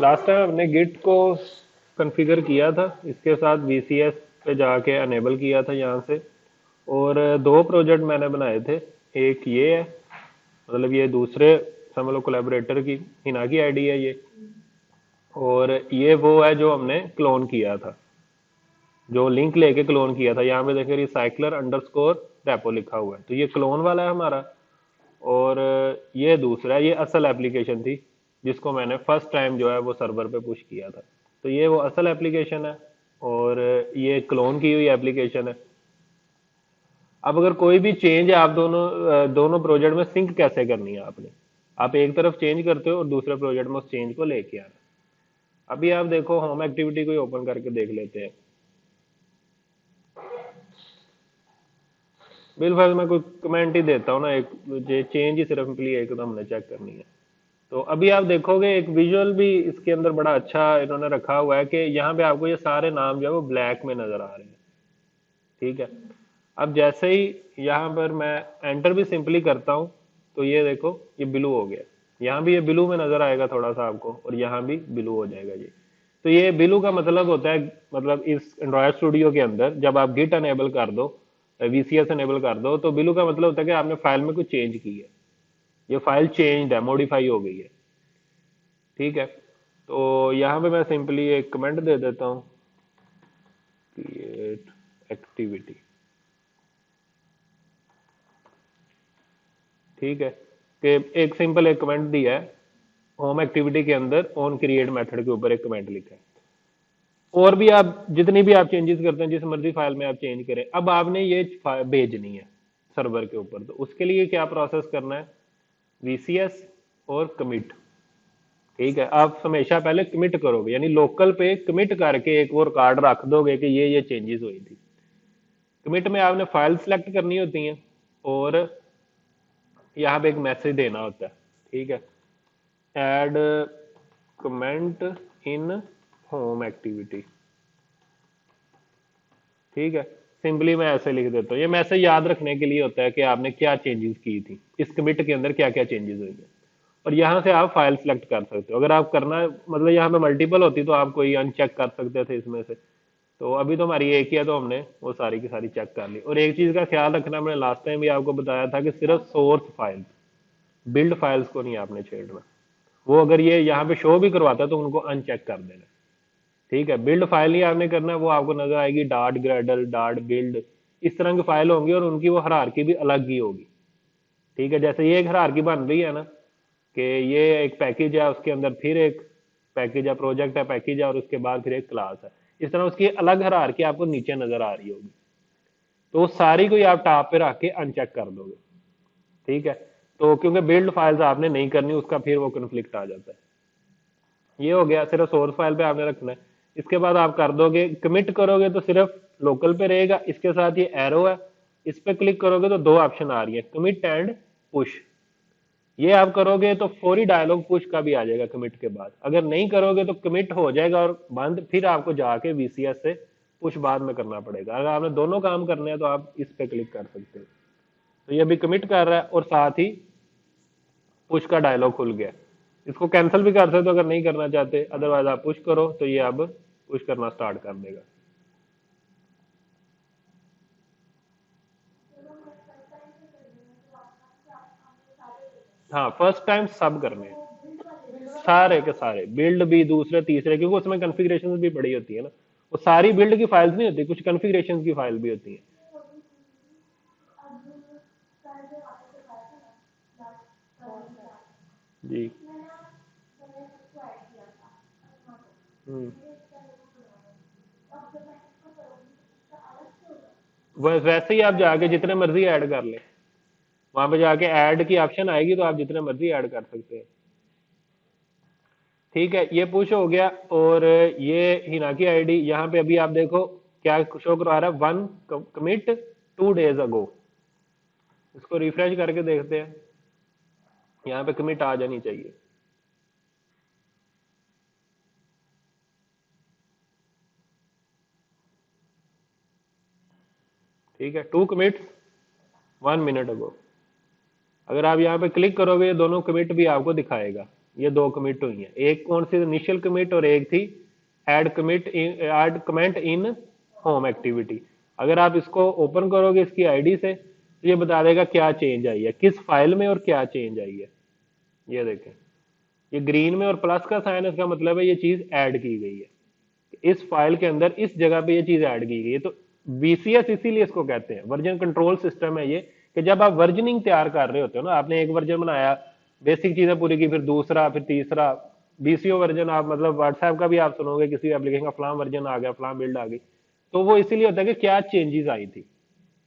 Last time हमने Git को configure किया था, इसके साथ वीसीएस पे जाके अनेबल किया था यहाँ से। और दो प्रोजेक्ट मैंने बनाए थे। एक ये है, मतलब ये दूसरे समझ लो कोलैबोरेटर की, हिना की आईडी है ये। और ये वो है जो हमने क्लोन किया था, जो लिंक लेके क्लोन किया था। यहाँ पे देखिए रिसाइकलर अंडरस्कोर रेपो लिखा हुआ है, तो ये क्लोन वाला है हमारा। और ये दूसरा, ये असल एप्लीकेशन थी जिसको मैंने फर्स्ट टाइम जो है वो सर्वर पे पुश किया था। तो ये वो असल एप्लीकेशन है, और ये क्लोन की हुई एप्लीकेशन है। अब अगर कोई भी चेंज है, आप दोनों प्रोजेक्ट में सिंक कैसे करनी है आपने। आप एक तरफ चेंज करते हो और दूसरे प्रोजेक्ट में उस चेंज को लेके आना। अभी आप देखो, होम एक्टिविटी को ओपन करके देख लेते हैं। बिल्कुल, मैं कोई कमेंट ही देता हूँ ना, एक चेंज ही सिर्फ सिंपली एक तो हमने चेक करनी है। तो अभी आप देखोगे एक विजुअल भी इसके अंदर बड़ा अच्छा इन्होंने रखा हुआ है कि यहाँ पे आपको ये सारे नाम जो है वो ब्लैक में नजर आ रहे हैं। ठीक है। अब जैसे ही यहाँ पर मैं एंटर भी सिंपली करता हूँ, तो ये देखो ये ब्लू हो गया। यहाँ भी ये ब्लू में नजर आएगा थोड़ा सा आपको, और यहाँ भी ब्लू हो जाएगा ये। तो ये ब्लू का मतलब होता है, मतलब इस एंड्रॉयड स्टूडियो के अंदर जब आप गिट अनेबल कर दो, वीसीएस अनेबल कर दो, तो ब्लू का मतलब होता है कि आपने फाइल में कुछ चेंज की है, ये फाइल चेंज है, मॉडिफाई हो गई है। ठीक है। तो यहाँ पे मैं सिंपली एक कमेंट दे देता हूँ, क्रिएट एक्टिविटी। ठीक है, कि एक सिंपल एक कमेंट दिया है होम एक्टिविटी के अंदर, ऑन क्रिएट मेथड के ऊपर एक कमेंट लिखा है। और भी आप जितनी भी आप चेंजेस करते हैं, जिस मर्जी फाइल में आप चेंज करें, अब आपने ये भेजनी है सर्वर के ऊपर। तो उसके लिए क्या प्रोसेस करना है, वीसीएस और कमिट। ठीक है, आप हमेशा पहले कमिट करोगे, यानी लोकल पे कमिट करके एक वो रिकॉर्ड रख दोगे कि ये चेंजेस हुई थी। कमिट में आपने फाइल सेलेक्ट करनी होती है, और यहाँ पे एक मैसेज देना होता है। ठीक है, add comment in home activity. ठीक है, सिंपली मैं ऐसे लिख देता हूँ। ये मैसेज याद रखने के लिए होता है कि आपने क्या चेंजेस की थी, इस कमिट के अंदर क्या क्या चेंजेस हुई है। और यहाँ से आप फाइल सेलेक्ट कर सकते हो, अगर आप करना मतलब यहाँ पे मल्टीपल होती तो आप कोई अनचेक कर सकते थे इसमें से। तो अभी तो हमारी एक ही है, तो हमने वो सारी की सारी चेक कर ली। और एक चीज का ख्याल रखना, मैंने लास्ट टाइम भी आपको बताया था कि सिर्फ सोर्स फाइल, बिल्ड फाइल्स को नहीं आपने छेड़ना। वो अगर ये यहाँ पे शो भी करवाता है तो उनको अनचेक कर देना। ठीक है, बिल्ड फाइल ही आपने करना है, वो आपको नजर आएगी डाट ग्रेडल डाट बिल्ड, इस तरह की फाइल होंगी, और उनकी वो हायरार्की भी अलग ही होगी। ठीक है, जैसे ये एक हायरार्की बन रही है ना, कि ये एक पैकेज है, उसके अंदर फिर एक पैकेज है, प्रोजेक्ट है, पैकेज है, और उसके बाद फिर एक क्लास है। इस तरह उसकी अलग हायरार्की आपको नीचे नजर आ रही होगी। तो उस सारी को ही आप टॉप पे रख के अनचेक कर दोगे। ठीक है, तो क्योंकि बिल्ड फाइल्स आपने नहीं करनी, उसका फिर वो कन्फ्लिक्ट आ जाता है। ये हो गया, सिर्फ सोर्स फाइल पे आपने रखना है। इसके बाद आप कर दोगे कमिट करोगे तो सिर्फ लोकल पे रहेगा। इसके साथ ये एरो है, इस पे क्लिक करोगे तो दो ऑप्शन आ रही है, कमिट एंड पुश। ये आप करोगे तो फौरी डायलॉग पुश का भी आ जाएगा कमिट के बाद। अगर नहीं करोगे तो कमिट हो जाएगा और बंद, फिर आपको जाके वीसीएस से पुश बाद में करना पड़ेगा। अगर आपने दोनों काम करने हैं तो आप इस पे क्लिक कर सकते हो। तो ये अभी कमिट कर रहा है, और साथ ही पुश का डायलॉग खुल गया। इसको कैंसिल भी कर सकते हो अगर नहीं करना चाहते, अदरवाइज आप पुश करो तो ये अब पुश करना स्टार्ट कर देगा। हाँ, फर्स्ट टाइम सब करने हैं, सारे के सारे बिल्ड भी, दूसरे तीसरे, क्योंकि उसमें कॉन्फ़िगरेशन भी बड़ी होती है ना। वो सारी बिल्ड की फाइल्स नहीं होती, कुछ कॉन्फ़िगरेशन की फाइल भी होती है। जी। हम्म। वैसे ही आप जाके जितने मर्जी ऐड कर ले, वहां पे जाके ऐड की ऑप्शन आएगी तो आप जितने मर्जी ऐड कर सकते हैं। ठीक है, ये पुश हो गया। और ये हिना की आईडी यहाँ पे अभी आप देखो क्या शो करवा रहा है, वन कमिट 2 days अगो। इसको रिफ्रेश करके देखते हैं, यहाँ पे कमिट आ जानी चाहिए। ठीक है, 2 commits 1 minute अगो। अगर आप यहाँ पे क्लिक करोगे, ये दोनों कमिट भी आपको दिखाएगा, ये दो कमिट हुई हैं, एक कौन सी इनिशियल कमिट और एक थी add comment in home activity. अगर आप इसको ओपन करोगे इसकी आईडी से तो ये बता देगा क्या चेंज आई है, किस फाइल में और क्या चेंज आई है। ये देखें, ये ग्रीन में और प्लस का साइन है, इसका मतलब है ये चीज ऐड की गई है इस फाइल के अंदर, इस जगह पे ये चीज ऐड की गई है। तो वीसीएस इसीलिए इसको कहते हैं, वर्जन कंट्रोल सिस्टम है ये, कि जब आप वर्जनिंग तैयार कर रहे होते हो ना, आपने एक वर्जन बनाया, बेसिक चीजें पूरी की, फिर दूसरा, फिर तीसरा, बीसीओ वर्जन, आप मतलब व्हाट्सएप का भी आप सुनोगे किसी एप्लीकेशन का फलाम वर्जन आ गया, फलाम बिल्ड आ गई, तो वो इसीलिए होता है कि क्या चेंजेस आई थी,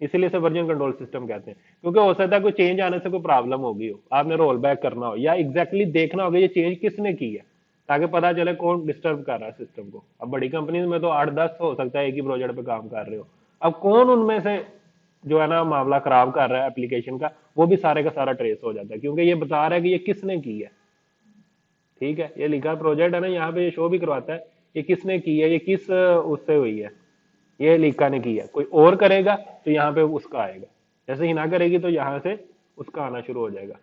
इसीलिए इसे वर्जन कंट्रोल सिस्टम कहते हैं। क्योंकि हो सकता है कोई चेंज आने से कोई प्रॉब्लम होगी हो, आपने रोल बैक करना हो, या एग्जैक्टली देखना होगा ये चेंज किसने की है, ताकि पता चले कौन डिस्टर्ब कर रहा है सिस्टम को। अब बड़ी कंपनीज में तो 8-10 हो सकता है एक ही प्रोजेक्ट पे काम कर रहे हो, अब कौन उनमें से जो है ना मामला खराब कर रहा है एप्लीकेशन का, वो भी सारे का सारा ट्रेस हो जाता है, क्योंकि ये बता रहा है कि ये किसने की है। ठीक है, ये लिखा प्रोजेक्ट है ना, यहाँ पे ये शो भी करवाता है ये किसने की है, ये किस उससे हुई है, ये लीका ने की है। कोई और करेगा तो यहाँ पे उसका आएगा, जैसे ही ना करेगी तो यहाँ से उसका आना शुरू हो जाएगा।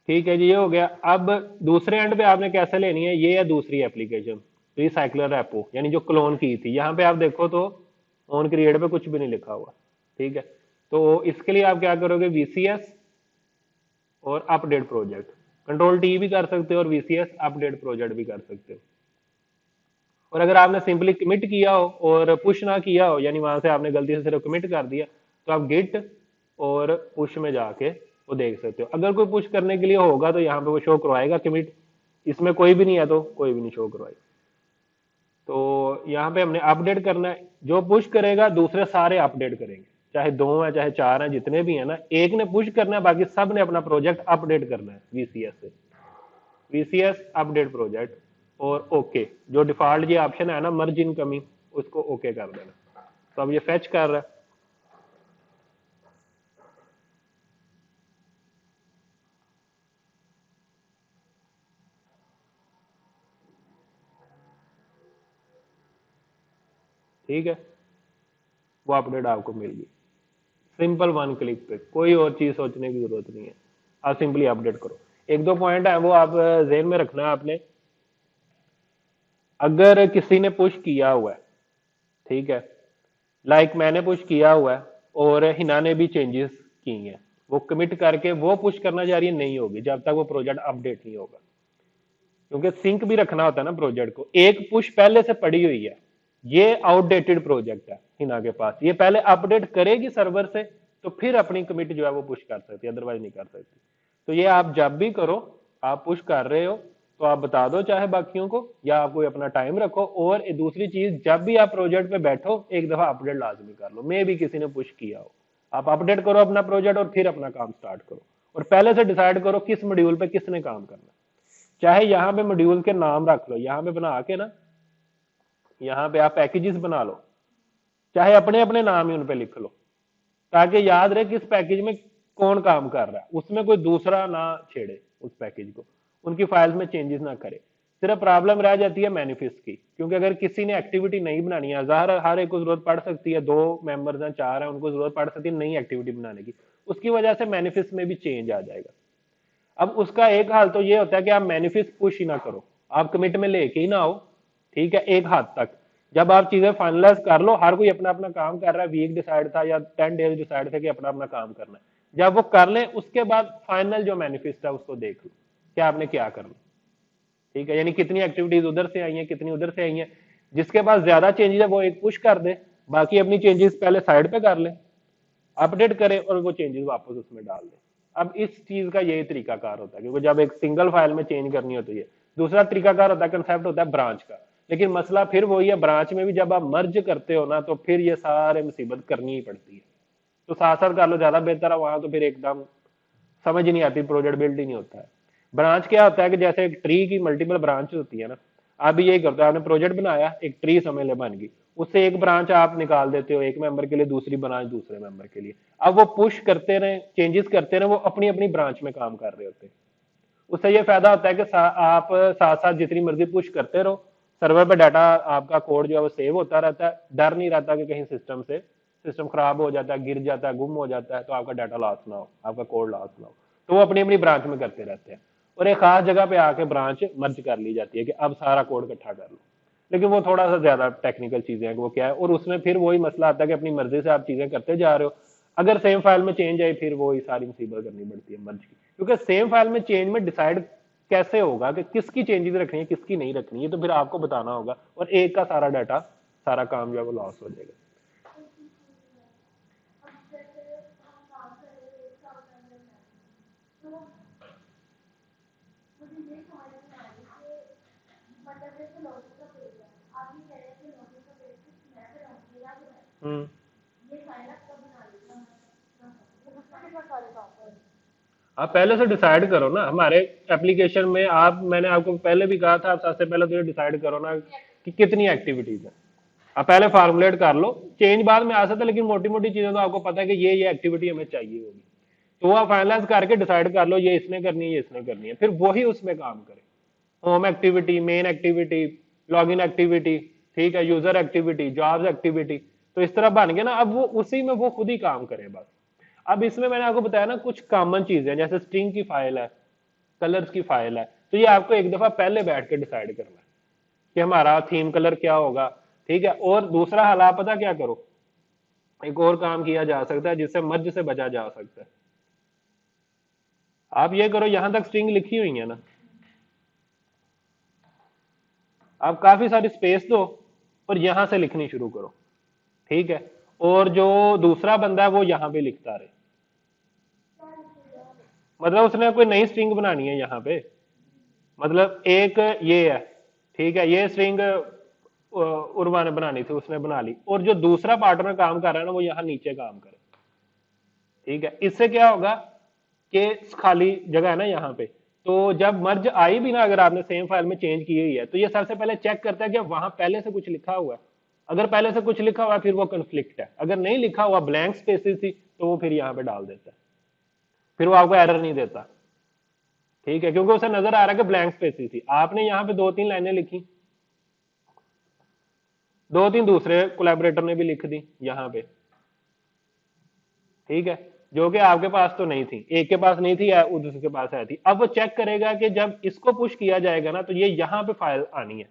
ठीक है जी, ये हो गया। अब दूसरे एंड पे आपने कैसे लेनी है, ये है दूसरी एप्लीकेशन, रिसाइकलर रेपो, यानी जो क्लोन की थी। यहाँ पे आप देखो तो ऑन क्रिएट पे कुछ भी नहीं लिखा हुआ। ठीक है, तो इसके लिए आप क्या करोगे, वीसीएस और अपडेट प्रोजेक्ट, कंट्रोल टी भी कर सकते हो और वीसीएस अपडेट प्रोजेक्ट भी कर सकते हो। और अगर आपने सिंपली कमिट किया हो और पुश ना किया हो, यानी वहां से आपने गलती से सिर्फ कमिट कर दिया, तो आप गिट और पुश में जाके वो देख सकते हो। अगर कोई पुश करने के लिए होगा तो यहाँ पे वो शो करवाएगा कमिट, इसमें कोई भी नहीं है तो कोई भी नहीं शो करवाएगा। तो यहाँ पे हमने अपडेट करना है, जो पुश करेगा दूसरे सारे अपडेट करेंगे, चाहे दो है चाहे चार है, जितने भी है ना, एक ने पुश करना है, बाकी सब ने अपना प्रोजेक्ट अपडेट करना है वीसीएस से, वीसीएस अपडेट प्रोजेक्ट। और ओके, जो डिफॉल्ट ये ऑप्शन है ना मर्ज इनकमिंग, उसको ओके कर देना। तो अब ये फेच कर रहा है। ठीक है, वो अपडेट आपको मिल गई, सिंपल वन क्लिक पे, कोई और चीज सोचने की जरूरत नहीं है, आप सिंपली अपडेट करो। एक दो पॉइंट है वो आप जेन में रखना है आपने। अगर किसी ने पुश किया हुआ है, ठीक है, लाइक मैंने पुश किया हुआ है और हिना ने भी चेंजेस की हैं, वो कमिट करके वो पुश करना जारी नहीं होगी जब तक वो प्रोजेक्ट अपडेट नहीं होगा, क्योंकि सिंक भी रखना होता है ना प्रोजेक्ट को। एक पुश पहले से पड़ी हुई है, ये आउटडेटेड प्रोजेक्ट है हिना के पास, ये पहले अपडेट करेगी सर्वर से, तो फिर अपनी कमिट जो है वो पुश कर सकती है, अदरवाइज नहीं कर सकती। तो ये आप जब भी करो, आप पुश कर रहे हो तो आप बता दो चाहे बाकियों को, या आप कोई अपना टाइम रखो। और दूसरी चीज, जब भी आप प्रोजेक्ट पे बैठो एक दफा अपडेट लाजमी कर लो, मे भी किसी ने पुश किया हो, आप अपडेट करो अपना प्रोजेक्ट और फिर अपना काम स्टार्ट करो। और पहले से डिसाइड करो किस मॉड्यूल पे किसने काम करना, चाहे यहाँ पे मॉड्यूल के नाम रख लो, यहाँ पे बना के ना, यहाँ पे आप पैकेजेस बना लो, चाहे अपने अपने नाम ही उन पे लिख लो, ताकि याद रहे किस पैकेज में कौन काम कर रहा है, उसमें कोई दूसरा ना छेड़े उस पैकेज को, उनकी फाइल्स में चेंजेस ना करे। सिर्फ प्रॉब्लम रह जाती है मैनिफेस्ट की, क्योंकि अगर किसी ने एक्टिविटी नहीं बनानी है, ज़ाहिर हर एक को जरूरत पड़ सकती है, दो मेंबर्स हैं चार हैं, उनको जरूरत पड़ सकती है नई एक्टिविटी बनाने की, उसकी वजह से मैनिफेस्ट में भी चेंज आ जाएगा। अब उसका एक हाल तो ये होता है कि आप मैनिफेस्ट पुश ही ना करो, आप कमिट में लेके ही ना आओ। ठीक है, एक हाथ तक जब आप चीजें फाइनलाइज कर लो, हर कोई अपना अपना काम कर रहा है, वीक डिसाइड था या 10 डेज डिसाइड थे कि अपना अपना काम करना है, जब वो कर ले उसके बाद फाइनल जो मैनिफेस्ट है उसको देख लो कि आपने क्या करना। ठीक है, यानी कितनी एक्टिविटीज उधर से आई हैं, कितनी उधर से आई हैं, जिसके पास ज्यादा चेंजेस है वो एक पुश कर दे, बाकी अपनी चेंजेस पहले साइड पे कर ले, अपडेट करे और वो चेंजेस वापस उसमें डाल दे। अब इस चीज का यही तरीकाकार होता है, क्योंकि जब एक सिंगल फाइल में चेंज करनी होती है। दूसरा तरीकाकार होता है, कंसेप्ट होता है ब्रांच का, लेकिन मसला फिर वही है, ब्रांच में भी जब आप मर्ज करते हो ना, तो फिर ये सारे मुसीबत करनी ही पड़ती है। तो साथ साथ कर लो, ज्यादा बेहतर है, वहां तो फिर एकदम समझ ही नहीं आती, प्रोजेक्ट बिल्ड ही नहीं होता है। ब्रांच क्या होता है कि जैसे एक ट्री की मल्टीपल ब्रांच होती है ना, आप भी यही करते हो, आपने प्रोजेक्ट बनाया, एक ट्री समझ ले बन गई, उससे एक ब्रांच आप निकाल देते हो एक मेंबर के लिए, दूसरी ब्रांच दूसरे मेंबर के लिए। अब वो पुश करते रहे, चेंजेस करते रहे, वो अपनी अपनी ब्रांच में काम कर रहे होते हैं। उससे ये फायदा होता है कि आप साथ साथ जितनी मर्जी पुश करते रहो, सर्वर पे डाटा आपका कोड जो है वो सेव होता रहता है, डर नहीं रहता कि कहीं सिस्टम खराब हो जाता है, गिर जाता है, गुम हो जाता है, तो आपका डाटा लॉस ना हो, आपका कोड लॉस ना हो। तो वो अपनी अपनी ब्रांच में करते रहते हैं और एक खास जगह पे आके ब्रांच मर्ज कर ली जाती है कि अब सारा कोड इकट्ठा कर लो। लेकिन वो थोड़ा सा ज्यादा टेक्निकल चीजें हैं कि वो क्या है, और उसमें फिर वही मसला आता है कि अपनी मर्जी से आप चीजें करते जा रहे हो, अगर सेम फाइल में चेंज आई फिर वही सारी मुसीबत करनी पड़ती है मर्ज की, क्योंकि सेम फाइल में चेंज में डिसाइड कैसे होगा कि किसकी चेंजेस रखनी है किसकी नहीं रखनी है, तो फिर आपको बताना होगा और एक का सारा डाटा सारा काम जो है वो लॉस हो जाएगा। हम्म। आप पहले से डिसाइड करो ना, हमारे एप्लीकेशन में आप, मैंने आपको पहले भी कहा था, आप सबसे पहले तो ये डिसाइड करो ना कि कितनी एक्टिविटीज है। आप पहले फार्मुलेट कर लो, चेंज बाद में आ सकता है लेकिन मोटी मोटी चीजें तो आपको पता है कि ये एक्टिविटी हमें चाहिए होगी, तो वो आप फाइनलाइज करके डिसाइड कर लो ये इसने करनी है, ये इसने करनी है, फिर वही उसमें काम करे। Home activity, main activity, login activity, ठीक है, यूजर एक्टिविटी, जॉब्स एक्टिविटी, तो इस तरह बन गया ना, अब वो उसी में वो खुद ही काम करे बस। अब इसमें मैंने आपको बताया ना कुछ कॉमन चीजें, जैसे स्ट्रिंग की फाइल है, कलर्स की फाइल है, तो ये आपको एक दफा पहले बैठ के डिसाइड करना है कि हमारा थीम कलर क्या होगा, ठीक है। और दूसरा हाल आप पता क्या करो, एक और काम किया जा सकता है जिससे मर्ज से बचा जा सकता है। आप ये करो, यहां तक स्ट्रिंग लिखी हुई है ना, आप काफी सारी स्पेस दो और यहां से लिखनी शुरू करो, ठीक है। और जो दूसरा बंदा है वो यहां पे लिखता रहे, मतलब उसने कोई नई स्ट्रिंग बनानी है यहाँ पे, मतलब एक ये है, ठीक है, ये स्ट्रिंग उर्वा ने बनानी थी, उसने बना ली, और जो दूसरा पार्टनर काम कर रहा है ना वो यहाँ नीचे काम करे, ठीक है। इससे क्या होगा कि खाली जगह है ना यहाँ पे, तो जब मर्ज आई भी ना, अगर आपने सेम फाइल में चेंज की हुई है तो ये सबसे पहले चेक करता है कि वहां पहले से कुछ लिखा हुआ है। अगर पहले से कुछ लिखा हुआ है फिर वो कंफ्लिक्ट है, अगर नहीं लिखा हुआ ब्लैंक स्पेसिस थी तो वो फिर यहाँ पे डाल देता है, फिर वो आपको एरर नहीं देता, ठीक है, क्योंकि उसे नजर आ रहा है कि ब्लैंक स्पेसिस थी। आपने यहाँ पे दो तीन लाइनें लिखी, दो तीन दूसरे कोलैबोरेटर ने भी लिख दी यहाँ पे, ठीक है, जो कि आपके पास तो नहीं थी, एक के पास नहीं थी या दूसरे के पास आई थी। अब वो चेक करेगा कि जब इसको पुश किया जाएगा ना तो ये यहाँ पे फाइल आनी है।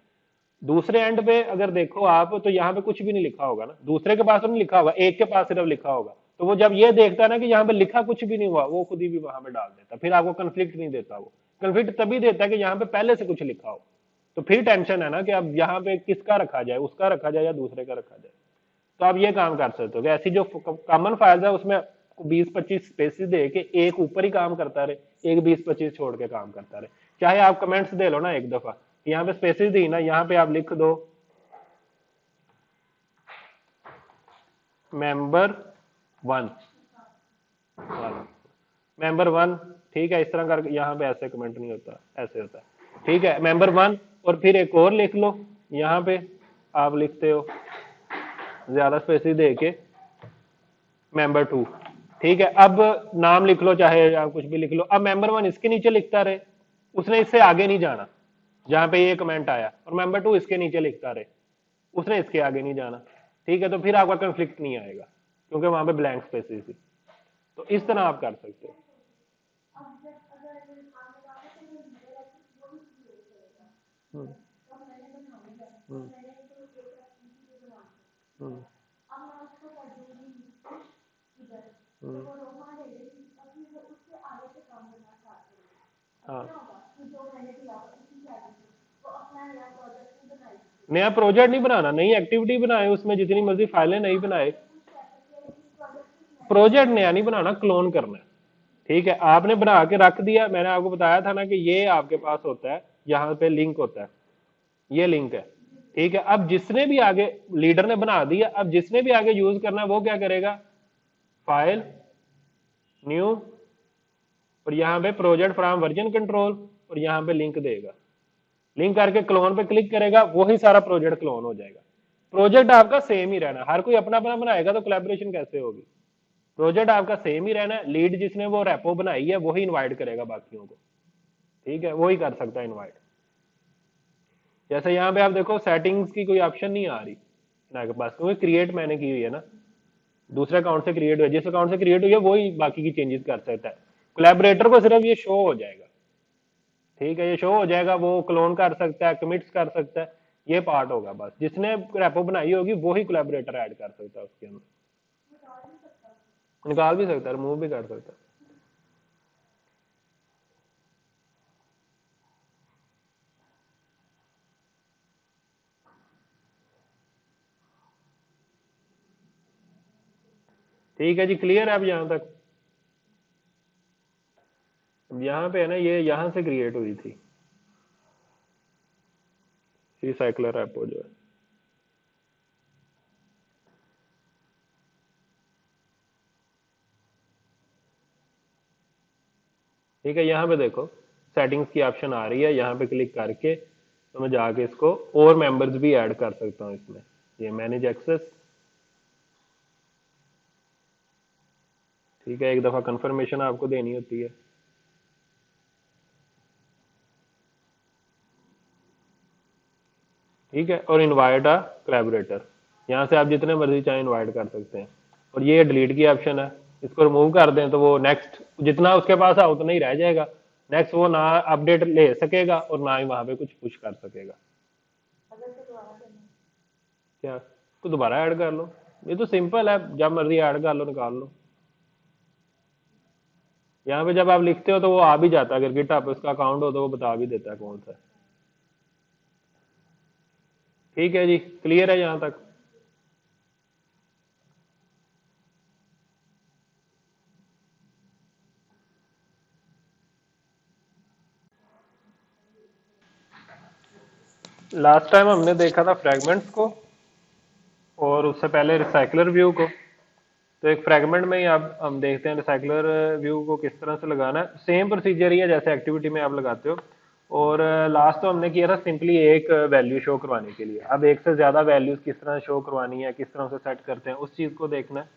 दूसरे एंड पे अगर देखो आप तो यहाँ पे कुछ भी नहीं लिखा होगा ना, दूसरे के पास तो नहीं लिखा होगा, एक के पास सिर्फ लिखा होगा, तो वो जब ये देखता है ना कि यहाँ पे लिखा कुछ भी नहीं हुआ, वो खुद ही भी वहां पे डाल देता, फिर आपको कंफ्लिक्ट नहीं देता। वो कंफ्लिक्ट तभी देता है कि यहाँ पे पहले से कुछ लिखा हो, तो फिर टेंशन है ना कि अब यहाँ पे किसका रखा जाए, उसका रखा जाए या दूसरे का रखा जाए। तो आप ये काम कर सकते हो कि ऐसी जो कॉमन फाइल्स है उसमें 20-25 स्पेसिस दे के एक ऊपर ही काम करता रहे, एक 20-25 छोड़ के काम करता रहे। चाहे आप कमेंट्स दे लो ना एक दफा, यहाँ पे स्पेसिस दी ना, यहाँ पे आप लिख दो मेंबर 1, मेंबर 1, ठीक है, इस तरह करके यहाँ पे ऐसे कमेंट नहीं होता, ऐसे होता है, ठीक है, मेंबर 1, और फिर एक और लिख लो यहाँ पे, आप लिखते हो ज्यादा स्पेसिस दे के मेंबर 2, ठीक है। अब नाम लिख लो चाहे आप कुछ भी लिख लो। अब मेंबर 1 इसके नीचे लिखता रहे, उसने इससे आगे नहीं जाना जहां पे ये कमेंट आया, और मेंबर 2 इसके नीचे लिखता रहे, उसने इसके आगे नहीं जाना, ठीक है। तो फिर आपका कंफ्लिक्ट नहीं आएगा क्योंकि वहां पे ब्लैंक स्पेसिस थी। तो इस तरह आप कर सकते हो। हम्म, हम्म, हम्म, हम्म, हाँ, नया प्रोजेक्ट नहीं बनाना, नई एक्टिविटी बनाए, उसमें जितनी मर्जी फाइलें नहीं बनाए, प्रोजेक्ट नया नहीं बनाना, क्लोन करना है, ठीक है। आपने बना के रख दिया, मैंने आपको बताया था ना कि ये आपके पास होता है, यहाँ पे लिंक होता है, ये लिंक है, ठीक है। अब जिसने भी आगे, लीडर ने बना दिया, अब जिसने भी आगे यूज करना है वो क्या करेगा, फाइल न्यू, और यहाँ पे प्रोजेक्ट फ्रॉम वर्जन कंट्रोल, और यहाँ पे लिंक देगा, लिंक करके क्लोन पे क्लिक करेगा, वही सारा प्रोजेक्ट क्लोन हो जाएगा। प्रोजेक्ट आपका सेम ही रहना, हर कोई अपना अपना बनाएगा तो कोलैबोरेशन कैसे होगी। प्रोजेक्ट आपका सेम ही रहना, लीड जिसने वो रेपो बनाई है वही इनवाइट करेगा बाकियों को, ठीक है, वही कर सकता है इनवाइट। जैसे यहाँ पे आप देखो सेटिंग्स की कोई ऑप्शन नहीं आ रही ना के पास, क्योंकि क्रिएट मैंने की हुई है ना, दूसरे अकाउंट से क्रिएट हुआ, जिस अकाउंट से क्रिएट हुई है वही बाकी की चेंजेस कर सकता है। कोलैबोरेटर को सिर्फ ये शो हो जाएगा, ठीक है, ये शो हो जाएगा, वो क्लोन कर सकता है, कमिट्स कर सकता है, ये पार्ट होगा बस। जिसने रेपो बनाई होगी वो ही कोलैबोरेटर ऐड कर सकता है उसके अंदर, निकाल भी सकता है, रिमूव भी कर सकता है। ठीक है जी, क्लियर है अब यहाँ तक? अब यहाँ पे है ना, ये यहाँ से क्रिएट हुई थी रिसाइकलर रेपो जो है। ठीक है, यहाँ पे देखो सेटिंग्स की ऑप्शन आ रही है, यहाँ पे क्लिक करके तो मैं जाके इसको और मेंबर्स भी ऐड कर सकता हूँ इसमें, ये मैनेज एक्सेस। ठीक है, एक दफा कंफर्मेशन आपको देनी होती है। ठीक है, और इनवाइट अ कोलैबोरेटर, यहाँ से आप जितने मर्जी चाहे इनवाइट कर सकते हैं। और ये डिलीट की ऑप्शन है, इसको रिमूव कर दें तो वो नेक्स्ट जितना उसके पास है उतना ही रह जाएगा, नेक्स्ट वो ना अपडेट ले सकेगा और ना ही वहां पे कुछ पुश कर सकेगा। क्या? तो दोबारा ऐड कर लो, ये तो सिंपल है, जब मर्जी ऐड कर लो, निकाल लो। यहाँ पे जब आप लिखते हो तो वो आ भी जाता है, अगर गिटहब पे उसका अकाउंट हो तो वो बता भी देता है कौन सा है। ठीक है जी, क्लियर है यहाँ तक? लास्ट टाइम हमने देखा था फ्रैगमेंट्स को, और उससे पहले रिसाइकलर व्यू को। तो एक फ्रैगमेंट में ही आप हम देखते हैं रिसाइकलर व्यू को किस तरह से लगाना है। सेम प्रोसीजर ही है जैसे एक्टिविटी में आप लगाते हो। और लास्ट तो हमने किया था सिंपली एक वैल्यू शो करवाने के लिए। अब एक से ज्यादा वैल्यूज किस तरह शो करवानी है, किस तरह से सेट करते हैं, उस चीज को देखना है।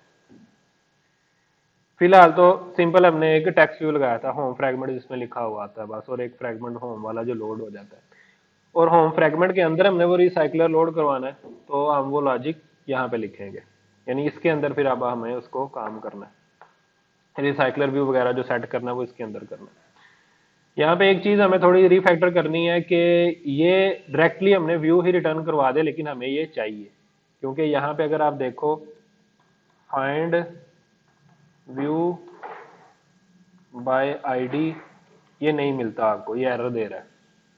फिलहाल तो सिंपल हमने एक टेक्स्ट व्यू लगाया था होम फ्रैगमेंट, जिसमें लिखा हुआ आता है बस, और एक फ्रैगमेंट होम वाला जो लोड हो जाता है। और होम फ्रैगमेंट के अंदर हमने वो रिसाइकलर लोड करवाना है, तो हम वो लॉजिक यहाँ पे लिखेंगे, यानी इसके अंदर फिर अब हमें उसको काम करना है, रिसाइकलर व्यू वगैरह जो सेट करना है वो इसके अंदर करना है। यहाँ पे एक चीज हमें थोड़ी रिफैक्टर करनी है कि ये डायरेक्टली हमने व्यू ही रिटर्न करवा दे, लेकिन हमें ये चाहिए, क्योंकि यहाँ पे अगर आप देखो फाइंड व्यू बाय आईडी, ये नहीं मिलता आपको, ये एरर दे रहा है।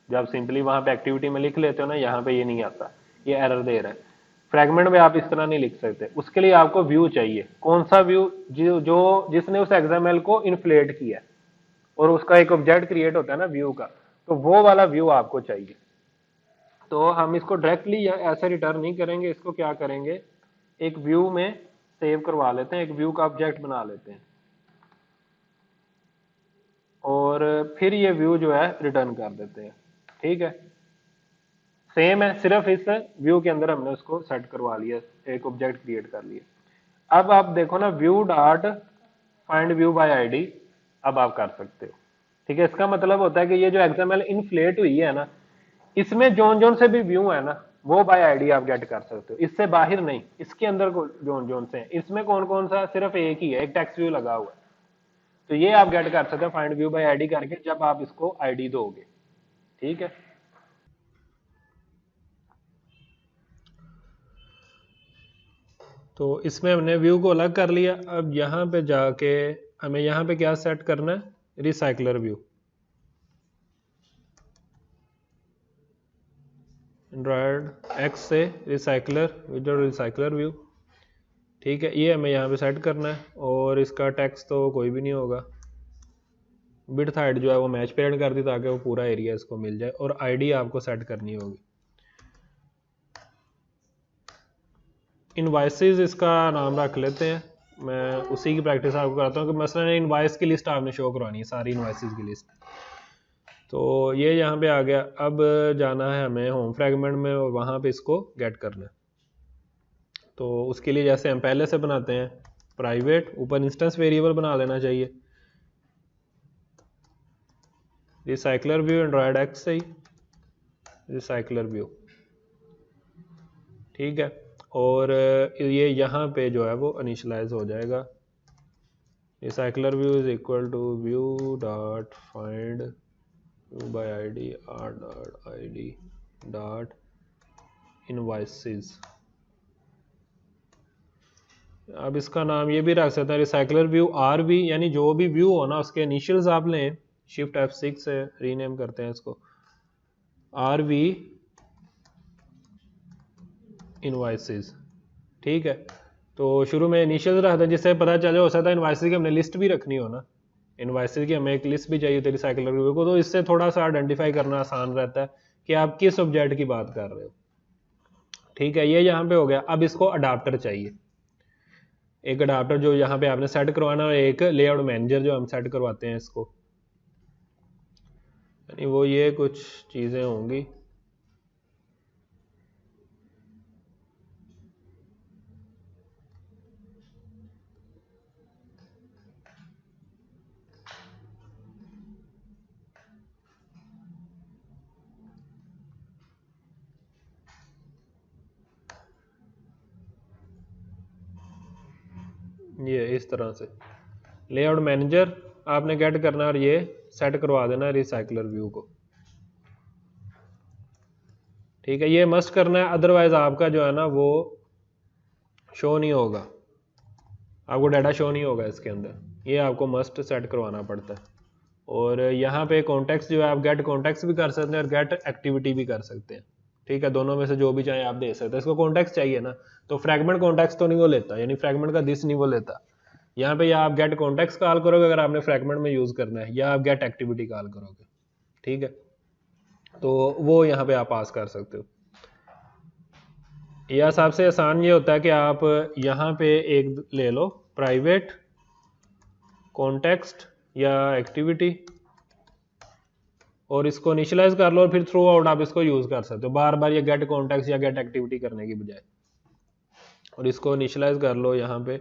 जब सिंपली वहां पे एक्टिविटी में लिख लेते हो ना, यहाँ पे ये नहीं आता, ये एरर दे रहा है। फ्रैगमेंट में आप इस तरह नहीं लिख सकते, उसके लिए आपको व्यू चाहिए। कौन सा व्यू? जो जिसने उस एक्सएमएल को इन्फ्लेट किया है, और उसका एक ऑब्जेक्ट क्रिएट होता है ना व्यू का, तो वो वाला व्यू आपको चाहिए। तो हम इसको डायरेक्टली ऐसे रिटर्न नहीं करेंगे, इसको क्या करेंगे, एक व्यू में सेव करवा लेते हैं, एक व्यू का ऑब्जेक्ट बना लेते हैं, और फिर ये व्यू जो है रिटर्न कर देते हैं। ठीक है, सेम है, सिर्फ इस व्यू के अंदर हमने उसको सेट करवा लिया, एक ऑब्जेक्ट क्रिएट कर लिया। अब आप देखो ना, view dot find view by ID, अब आप कर सकते हो। ठीक है, इसका मतलब होता है कि ये जो एक्सएमएल इनफ्लेट हुई है ना, इसमें जोन जोन से भी व्यू है ना, वो बाय आईडी आप गेट कर सकते हो, इससे बाहर नहीं। इसके अंदर जोन जोन से इसमें कौन कौन सा, सिर्फ एक ही है, एक टेक्स्ट व्यू लगा हुआ है, तो ये आप गेट कर सकते हो फाइंड व्यू बाय आईडी करके, जब आप इसको आईडी दोगे। ठीक है, तो इसमें हमने व्यू को अलग कर लिया। अब यहाँ पे जाके हमें यहाँ पे क्या सेट करना है, रिसाइकलर व्यू, एंड्रॉयड एक्स से रिसाइकलर, जो रिसाइकलर व्यू। ठीक है, ये हमें यहाँ पे सेट करना है, और इसका टेक्स्ट तो कोई भी नहीं होगा, विड्थ हाइट जो है वो मैच पेरेंट कर दी, ताकि वो पूरा एरिया इसको मिल जाए, और आईडी आपको सेट करनी होगी। इनवाइसेस इसका नाम रख लेते हैं, मैं उसी की प्रैक्टिस आपको कराता हूँ कि मसलन इनवाइस की लिस्ट आपने शो करवानी है, सारी इनवाइसेस की लिस्ट। तो ये यहाँ पे आ गया। अब जाना है हमें होम फ्रैगमेंट में, और वहाँ पे इसको गेट करना है। तो उसके लिए जैसे हम पहले से बनाते हैं, प्राइवेट ऊपर इंस्टेंस वेरिएबल बना लेना चाहिए, रिसाइकलर व्यू एंड्रॉयड एक्स से ही रिसाइकलर व्यू। ठीक है, और ये यहाँ पे जो है वो इनिशलाइज हो जाएगा। Recycler view is equal to view dot find view by ID R dot ID dot invoices. अब इसका नाम ये भी रख सकते हैं रिसाइकलर व्यू आर वी, यानी जो भी व्यू हो ना उसके इनिशियल्स आप लें, शिफ्ट F6 से रीनेम करते हैं इसको आर वी इनवॉइसेस। ठीक है, तो शुरू में इनिशियल्स रखते हैं जिससे पता चले, हो सकता है इनवॉइसेस की हमने लिस्ट भी रखनी हो ना, इनवॉइसेस की हमें एक लिस्ट भी चाहिए थी रिसाइकलर व्यू को, तो इससे थोड़ा सा आइडेंटिफाई करना आसान रहता है कि आप किस ऑब्जेक्ट की बात कर रहे हो। ठीक है, ये यहाँ पे हो गया। अब इसको अडाप्टर चाहिए, एक अडाप्टर जो यहाँ पे आपने सेट करवाना, और एक लेआउट मैनेजर जो हम सेट करवाते हैं इसको, यानी वो ये कुछ चीज़ें होंगी। ये इस तरह से लेआउट मैनेजर आपने गेट करना और ये सेट करवा देना रिसाइकलर व्यू को। ठीक है, ये मस्ट करना है, अदरवाइज आपका जो है ना वो शो नहीं होगा, आपको डाटा शो नहीं होगा इसके अंदर, ये आपको मस्ट सेट करवाना पड़ता है। और यहाँ पे कॉन्टेक्स्ट जो है आप गेट कॉन्टेक्स्ट भी कर सकते हैं और गेट एक्टिविटी भी कर सकते हैं। ठीक है, दोनों में से जो भी चाहे आप दे सकते हैं। इसको कॉन्टेक्स्ट चाहिए ना, तो फ्रैगमेंट कॉन्टेक्स्ट तो नहीं वो लेता, यानी फ्रैगमेंट का दिस नहीं वो लेता। यहाँ पे या आप गेट कॉन्टेक्स्ट कॉल करोगे अगर आपने फ्रैगमेंट में यूज करना है, या आप गेट एक्टिविटी कॉल करोगे। ठीक है, तो वो यहाँ पे आप पास कर सकते हो। या सबसे आसान ये होता है कि आप यहाँ पे एक ले लो प्राइवेट कॉन्टेक्स्ट या एक्टिविटी, और इसको इनिशियलाइज कर लो, और फिर थ्रू आउट आप इसको यूज कर सकते हो, बार बार ये गेट कॉन्टेक्स्ट या गेट एक्टिविटी करने की बजाय। और इसको इनिशियलाइज कर लो यहाँ पे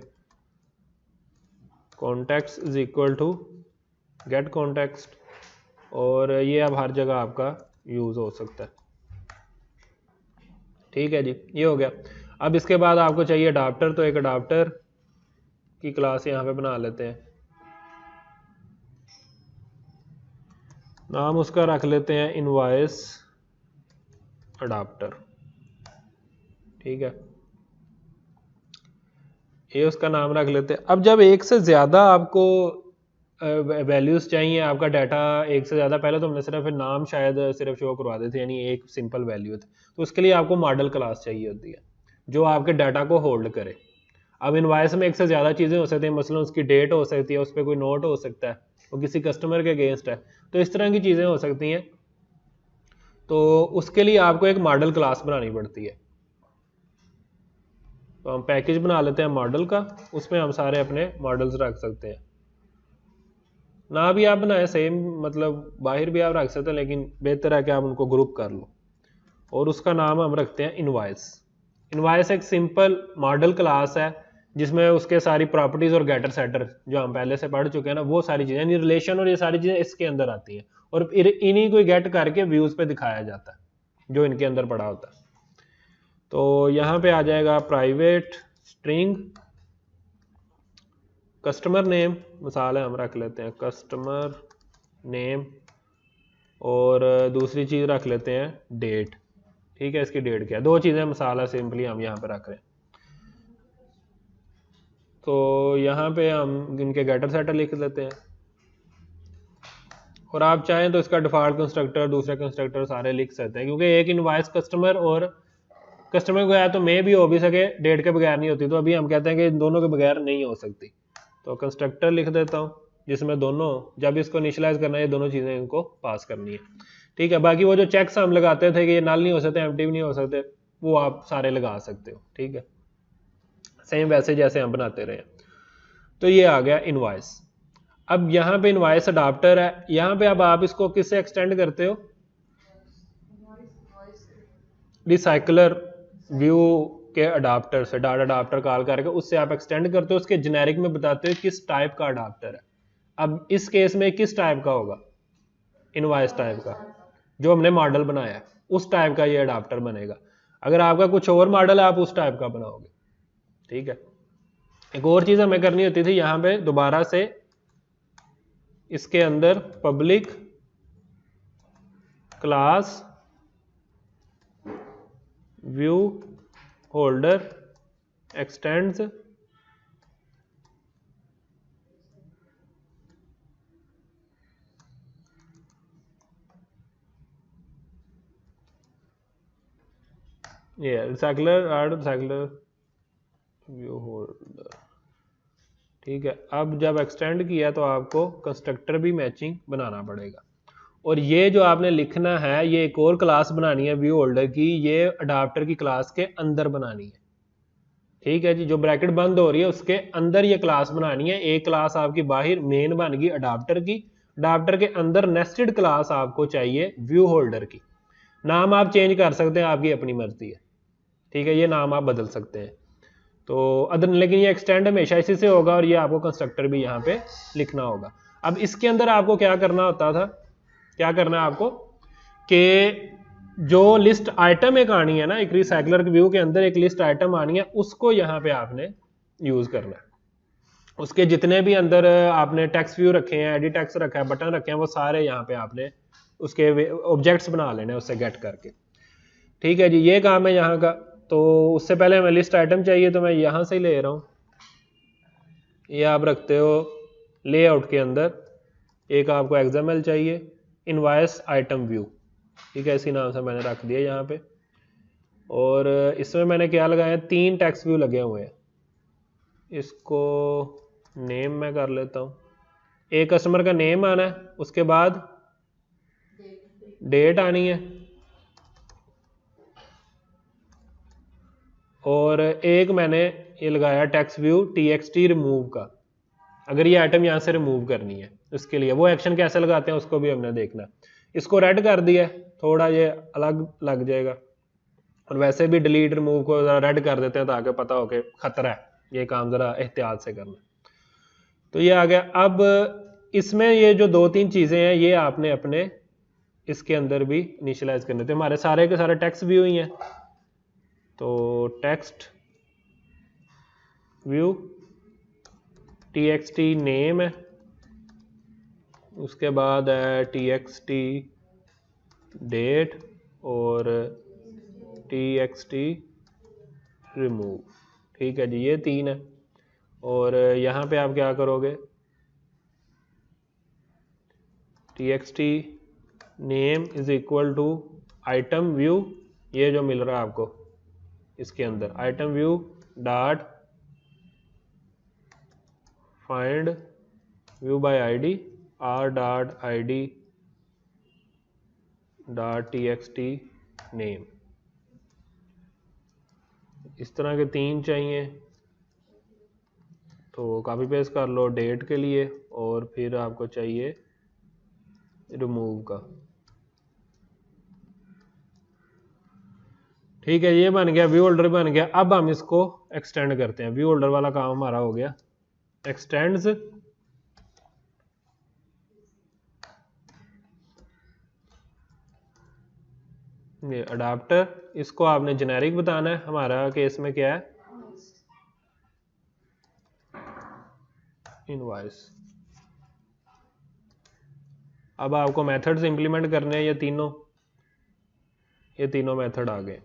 context is equal to get context, और ये अब हर जगह आपका यूज हो सकता है। ठीक है जी, ये हो गया। अब इसके बाद आपको चाहिए अडाप्टर, तो एक अडाप्टर की क्लास यहाँ पे बना लेते हैं, नाम उसका रख लेते हैं इनवॉइस अडाप्टर। ठीक है, ये उसका नाम रख लेते हैं। अब जब एक से ज़्यादा आपको वैल्यूज़ चाहिए, आपका डाटा एक से ज़्यादा, पहले तो हमने सिर्फ नाम शायद सिर्फ शो करवा देते यानी एक सिंपल वैल्यू थी, तो उसके लिए आपको मॉडल क्लास चाहिए होती है जो आपके डाटा को होल्ड करे। अब इनवॉइस में एक से ज़्यादा चीज़ें हो सकती हैं, मसलन उसकी डेट हो सकती है, उस पर कोई नोट हो सकता है, वो किसी कस्टमर के अगेंस्ट है, तो इस तरह की चीज़ें हो सकती हैं। तो उसके लिए आपको एक मॉडल क्लास बनानी पड़ती है। तो हम पैकेज बना लेते हैं मॉडल का, उसमें हम सारे अपने मॉडल्स रख सकते हैं। ना भी आप बनाए सेम, मतलब बाहर भी आप रख सकते हैं, लेकिन बेहतर है कि आप उनको ग्रुप कर लो। और उसका नाम हम रखते हैं इनवॉइस। इनवॉइस एक सिंपल मॉडल क्लास है जिसमें उसके सारी प्रॉपर्टीज और गेटर सेटर जो हम पहले से पढ़ चुके हैं ना, वो सारी चीज़ें यानी रिलेशन और ये सारी चीज़ें इसके अंदर आती हैं, और फिर इन्हीं को गेट करके व्यूज़ पे दिखाया जाता है जो इनके अंदर पड़ा होता है। तो यहाँ पे आ जाएगा प्राइवेट स्ट्रिंग कस्टमर नेम, मिसाल है हम रख लेते हैं कस्टमर नेम, और दूसरी चीज़ रख लेते हैं डेट। ठीक है, इसकी डेट क्या है, दो चीज़ें मिसाल है सिंपली हम यहाँ पे रख रहे हैं। तो यहाँ पे हम इनके गेटर सेटर लिख लेते हैं, और आप चाहें तो इसका डिफॉल्ट कंस्ट्रक्टर दूसरे कंस्ट्रक्टर सारे लिख सकते हैं, क्योंकि एक इनवॉइस कस्टमर और कस्टमर को या तो मे भी हो भी सके, डेट के बगैर नहीं होती, तो अभी हम कहते हैं कि इन दोनों के बगैर नहीं हो सकती। तो कंस्ट्रक्टर लिख देता हूँ जिसमें दोनों, जब इसको इनिशियलाइज करना है ये दोनों चीज़ें इनको पास करनी है। ठीक है, बाकी वो जो चेक्स हम लगाते थे कि ये नल नहीं हो सकते, एम्प्टी भी नहीं हो सकते, वो आप सारे लगा सकते हो। ठीक है, सेम वैसे जैसे हम बनाते रहे। तो ये आ गया इनवॉइस। अब यहाँ पे इनवॉइस अडाप्टर है, यहाँ पे अब आप इसको किससे एक्सटेंड करते हो, रिसाइकलर व्यू के अडाप्टर से, डॉट अडाप्टर कॉल करके उससे आप एक्सटेंड करते हो, उसके जेनेरिक में बताते हो किस टाइप का अडाप्टर है। अब इस केस में किस टाइप का होगा, इनवॉइस टाइप का, जो हमने मॉडल बनाया है उस टाइप का ये अडाप्टर बनेगा। अगर आपका कुछ और मॉडल है आप उस टाइप का बनाओगे। ठीक है, एक और चीज हमें करनी होती थी, यहां पे दोबारा से इसके अंदर public class view holder x tends recycler view holder. ठीक है, अब जब एक्सटेंड किया तो आपको कंस्ट्रक्टर भी मैचिंग बनाना पड़ेगा, और ये जो आपने लिखना है ये एक और क्लास बनानी है व्यू होल्डर की, ये अडाप्टर की क्लास के अंदर बनानी है। ठीक है जी, जो ब्रैकेट बंद हो रही है उसके अंदर ये क्लास बनानी है। एक क्लास आपकी बाहर मेन बन गई अडाप्टर की, अडाप्टर के अंदर नेस्टेड क्लास आपको चाहिए व्यू होल्डर की। नाम आप चेंज कर सकते हैं, आपकी अपनी मर्जी है। ठीक है, ये नाम आप बदल सकते हैं तो अदर, लेकिन ये एक्सटेंड हमेशा इसी से होगा, और ये आपको कंस्ट्रक्टर भी यहाँ पे लिखना होगा। अब इसके अंदर आपको क्या करना होता था, क्या करना है आपको कि जो लिस्ट आइटम एक आनी है ना, एक रिसाइकलर व्यू के अंदर एक लिस्ट आइटम आनी है, उसको यहाँ पे आपने यूज करना है। उसके जितने भी अंदर आपने टेक्स्ट व्यू रखे हैं, एडिट टेक्स्ट रखा है, बटन रखे हैं, वो सारे यहाँ पे आपने उसके ऑब्जेक्ट्स बना लेने उससे गेट करके। ठीक है जी, ये काम है यहाँ का। तो उससे पहले हमें लिस्ट आइटम चाहिए, तो मैं यहाँ से ही ले रहा हूँ। ये आप रखते हो लेआउट के अंदर, एक आपको XML चाहिए, इनवॉइस आइटम व्यू। ठीक है, इसी नाम से मैंने रख दिया यहाँ पे। और इसमें मैंने क्या लगाया, 3 टेक्स्ट व्यू लगे हुए हैं। इसको नेम मैं कर लेता हूँ। एक कस्टमर का नेम आना है, उसके बाद डेट आनी है, और एक मैंने ये लगाया टेक्स्ट व्यू TXT रिमूव का। अगर ये आइटम यहाँ से रिमूव करनी है उसके लिए वो एक्शन कैसे लगाते हैं उसको भी हमने देखना। इसको रेड कर दिया, थोड़ा ये अलग लग जाएगा, और वैसे भी डिलीट रिमूव को ज़रा रेड कर देते हैं ताकि पता हो कि खतरा है, ये काम ज़रा एहतियात से करना। तो ये आ गया। अब इसमें ये जो 2-3 चीज़ें हैं ये आपने अपने इसके अंदर भी इनिशियलाइज करने थे। हमारे सारे के सारे टेक्स्ट व्यू ही हैं, तो टेक्स्ट व्यू TXT नेम है, उसके बाद है TXT डेट और TXT रिमूव। ठीक है जी, ये 3 है। और यहाँ पे आप क्या करोगे, TXT name is equal to item view, ये जो मिल रहा है आपको इसके अंदर item view dot find view by ID r dot ID dot TXT name. इस तरह के 3 चाहिए, तो कॉपी पेस्ट कर लो डेट के लिए, और फिर आपको चाहिए रिमूव का। ठीक है, ये बन गया, व्यू होल्डर बन गया। अब हम इसको एक्सटेंड करते हैं। व्यू होल्डर वाला काम हमारा हो गया। एक्सटेंड्स ये अडाप्टर, इसको आपने जेनेरिक बताना है। हमारा केस में क्या है, इनवॉइस। अब आपको मेथड्स इंप्लीमेंट करने हैं, ये तीनों मेथड आ गए,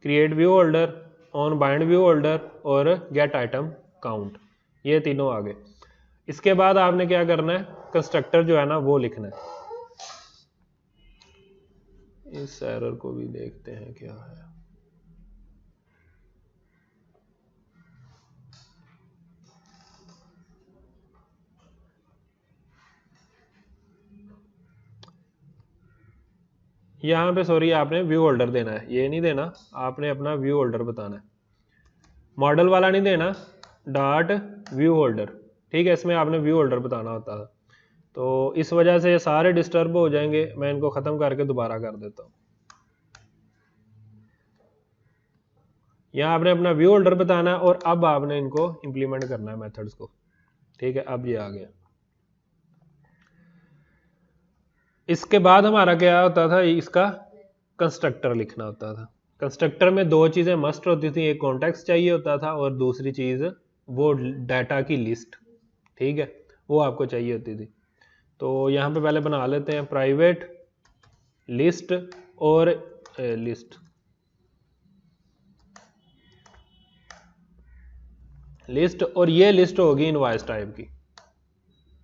create view holder, on bind view holder और गेट आइटम काउंट, ये तीनों आ गए। इसके बाद आपने क्या करना है, कंस्ट्रक्टर जो है ना वो लिखना है। इस एरर को भी देखते हैं क्या है। यहाँ पे सॉरी आपने व्यू होल्डर देना है, ये नहीं देना, आपने अपना व्यू होल्डर बताना है, मॉडल वाला नहीं देना, डॉट व्यू होल्डर। ठीक है, इसमें आपने व्यू होल्डर बताना होता था। तो इस वजह से ये सारे डिस्टर्ब हो जाएंगे, मैं इनको ख़त्म करके दोबारा कर देता हूँ। यहाँ आपने अपना व्यू होल्डर बताना है, और अब आपने इनको इंप्लीमेंट करना है मेथड्स को। ठीक है, अब ये आ गया। इसके बाद हमारा क्या होता था, इसका कंस्ट्रक्टर लिखना होता था। कंस्ट्रक्टर में दो चीज़ें मस्ट होती थी, एक कॉन्टेक्स्ट चाहिए होता था और दूसरी चीज़ वो डाटा की लिस्ट, ठीक है, वो आपको चाहिए होती थी। तो यहाँ पे पहले बना लेते हैं प्राइवेट लिस्ट और लिस्ट और ये लिस्ट होगी इनवॉइस टाइप की,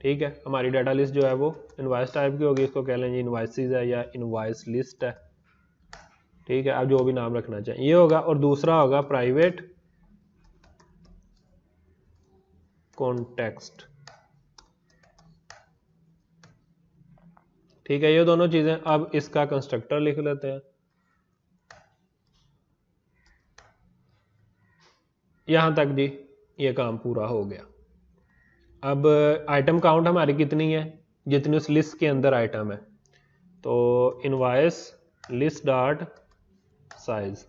ठीक है। हमारी डाटा लिस्ट जो है वो इनवॉइस टाइप की होगी, इसको कह लेंगे इनवॉइसेस है या इनवॉइस लिस्ट है, ठीक है। आप जो भी नाम रखना चाहिए ये होगा। और दूसरा होगा प्राइवेट कॉन्टेक्स्ट, ठीक है। ये दोनों चीजें, अब इसका कंस्ट्रक्टर लिख लेते हैं। यहां तक जी ये काम पूरा हो गया। अब आइटम काउंट हमारी कितनी है, जितनी उस लिस्ट के अंदर आइटम है। तो इनवॉइस लिस्ट डॉट साइज,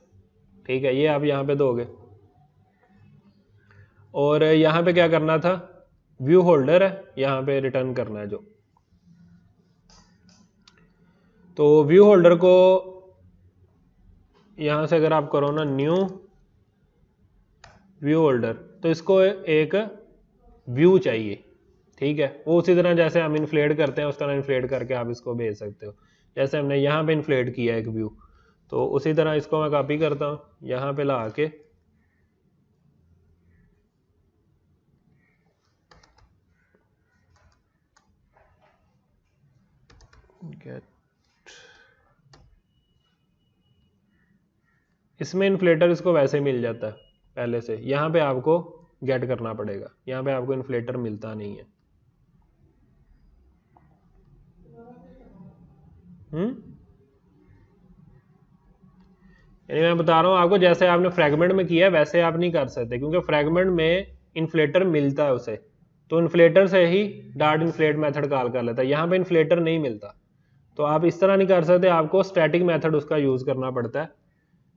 ठीक है, ये आप यहां पे दोगे। और यहां पे क्या करना था, व्यू होल्डर है, यहां पे रिटर्न करना है जो। तो व्यू होल्डर को यहां से अगर आप करो ना न्यू व्यू होल्डर, तो इसको एक व्यू चाहिए, ठीक है। वो उसी तरह जैसे हम इन्फ्लेट करते हैं उस तरह इन्फ्लेट करके आप इसको भेज सकते हो। जैसे हमने यहाँ पे इन्फ्लेट किया एक व्यू, तो उसी तरह इसको मैं कॉपी करता हूँ, यहाँ पे ला के इसमें इन्फ्लेटर इसको वैसे मिल जाता है पहले से, यहाँ पे आपको गेट करना पड़ेगा, यहाँ पे आपको इन्फ्लेटर मिलता नहीं है। यानी मैं बता रहा हूँ आपको, जैसे आपने फ्रैगमेंट में किया वैसे आप नहीं कर सकते, क्योंकि फ्रैगमेंट में इन्फ्लेटर मिलता है उसे, तो इन्फ्लेटर से ही डॉट इन्फ्लेट मेथड कॉल कर लेता है। यहाँ पे इन्फ्लेटर नहीं मिलता, तो आप इस तरह नहीं कर सकते, आपको स्टैटिक मेथड उसका यूज करना पड़ता है।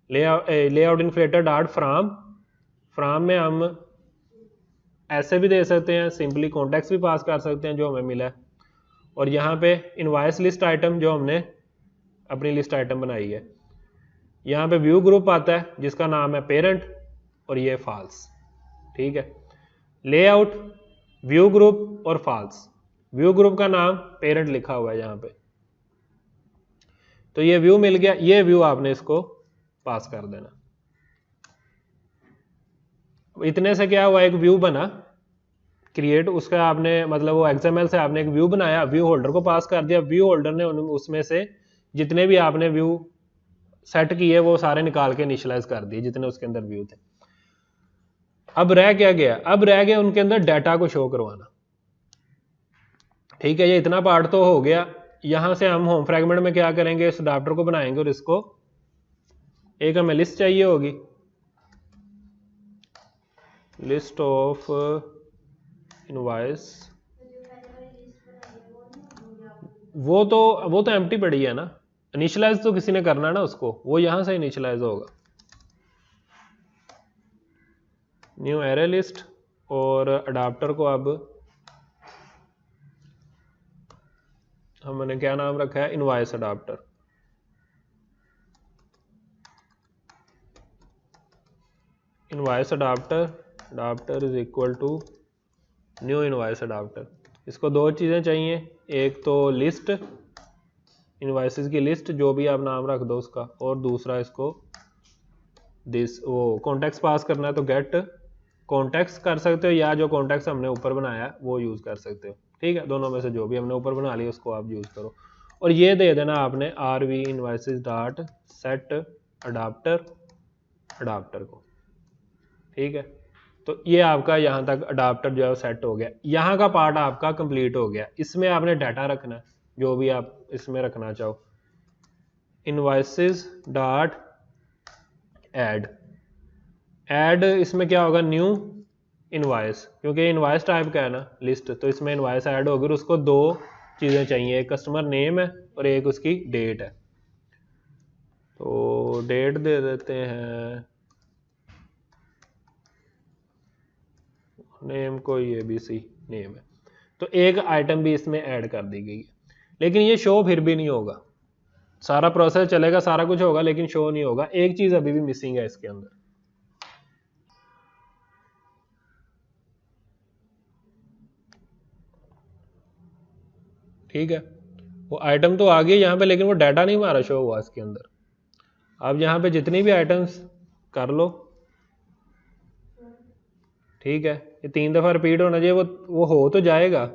लेआउट इन्फ्लेटर डॉट फ्राम में हम ऐसे भी दे सकते हैं, सिंपली कॉन्टेक्स्ट भी पास कर सकते हैं जो हमें मिला है। और यहाँ पे इनवॉइस लिस्ट आइटम जो हमने अपनी लिस्ट आइटम बनाई है, यहाँ पे व्यू ग्रुप आता है जिसका नाम है पेरेंट और ये फॉल्स, ठीक है। लेआउट व्यू ग्रुप और फॉल्स, व्यू ग्रुप का नाम पेरेंट लिखा हुआ है यहाँ पे, तो ये व्यू मिल गया। ये व्यू आपने इसको पास कर देना। इतने से क्या हुआ, एक व्यू बना क्रिएट, उसका आपने मतलब वो XML से आपने एक व्यू बनाया, व्यू होल्डर को पास कर दिया, व्यू होल्डर ने उसमें से जितने भी आपने व्यू सेट किए वो सारे निकाल के इनिशियलाइज कर दिए जितने उसके अंदर व्यू थे। अब रह क्या गया, अब रह गया उनके अंदर डाटा को शो करवाना, ठीक है। ये इतना पार्ट तो हो गया। यहां से हम होम फ्रैगमेंट में क्या करेंगे, इस अडाप्टर को बनाएंगे और इसको एक हमें लिस्ट चाहिए होगी, लिस्ट ऑफ इनवॉइस। वो तो एम्प्टी पड़ी है ना, इनिशियलाइज तो किसी ने करना है ना उसको, वो यहां से इनिशियलाइज होगा। न्यू एरे लिस्ट और अडाप्टर को अब हमने क्या नाम रखा है, invoice adapter. Invoice adapter is equal to new invoice adapter. इसको दो चीज़ें चाहिए, एक तो लिस्ट, इनवॉइसेस की लिस्ट जो भी आप नाम रख दो उसका, और दूसरा इसको वो कॉन्टेक्स्ट पास करना है, तो गेट कॉन्टेक्स्ट कर सकते हो या जो कॉन्टेक्स्ट हमने ऊपर बनाया वो यूज़ कर सकते हो, ठीक है। दोनों में से जो भी हमने ऊपर बना लिया उसको आप यूज़ करो। और ये दे देना आपने RV invoices dot set adapter को, ठीक है। तो ये आपका यहाँ तक अडाप्टर जो है सेट हो गया, यहाँ का पार्ट आपका कंप्लीट हो गया। इसमें आपने डाटा रखना है जो भी आप इसमें रखना चाहो, इनवॉइसेस डॉट ऐड इसमें क्या होगा, न्यू इनवॉइस, क्योंकि इनवॉइस टाइप का है ना लिस्ट, तो इसमें इनवॉइस ऐड होगी। और उसको दो चीज़ें चाहिए, एक कस्टमर नेम है और एक उसकी डेट है। तो डेट दे देते हैं नेम को, ये ABC नेम है। तो एक आइटम भी इसमें ऐड कर दी गई है, लेकिन ये शो फिर भी नहीं होगा, सारा प्रोसेस चलेगा, सारा कुछ होगा, लेकिन शो नहीं होगा। एक चीज अभी भी मिसिंग है इसके अंदर। ठीक है, वो आइटम तो आ गई यहाँ पे, लेकिन वो डाटा नहीं हमारा शो हुआ इसके अंदर। अब यहाँ पे जितनी भी आइटम्स कर लो, ठीक है, ये 3 दफा रिपीट होना चाहिए, वो हो तो जाएगा,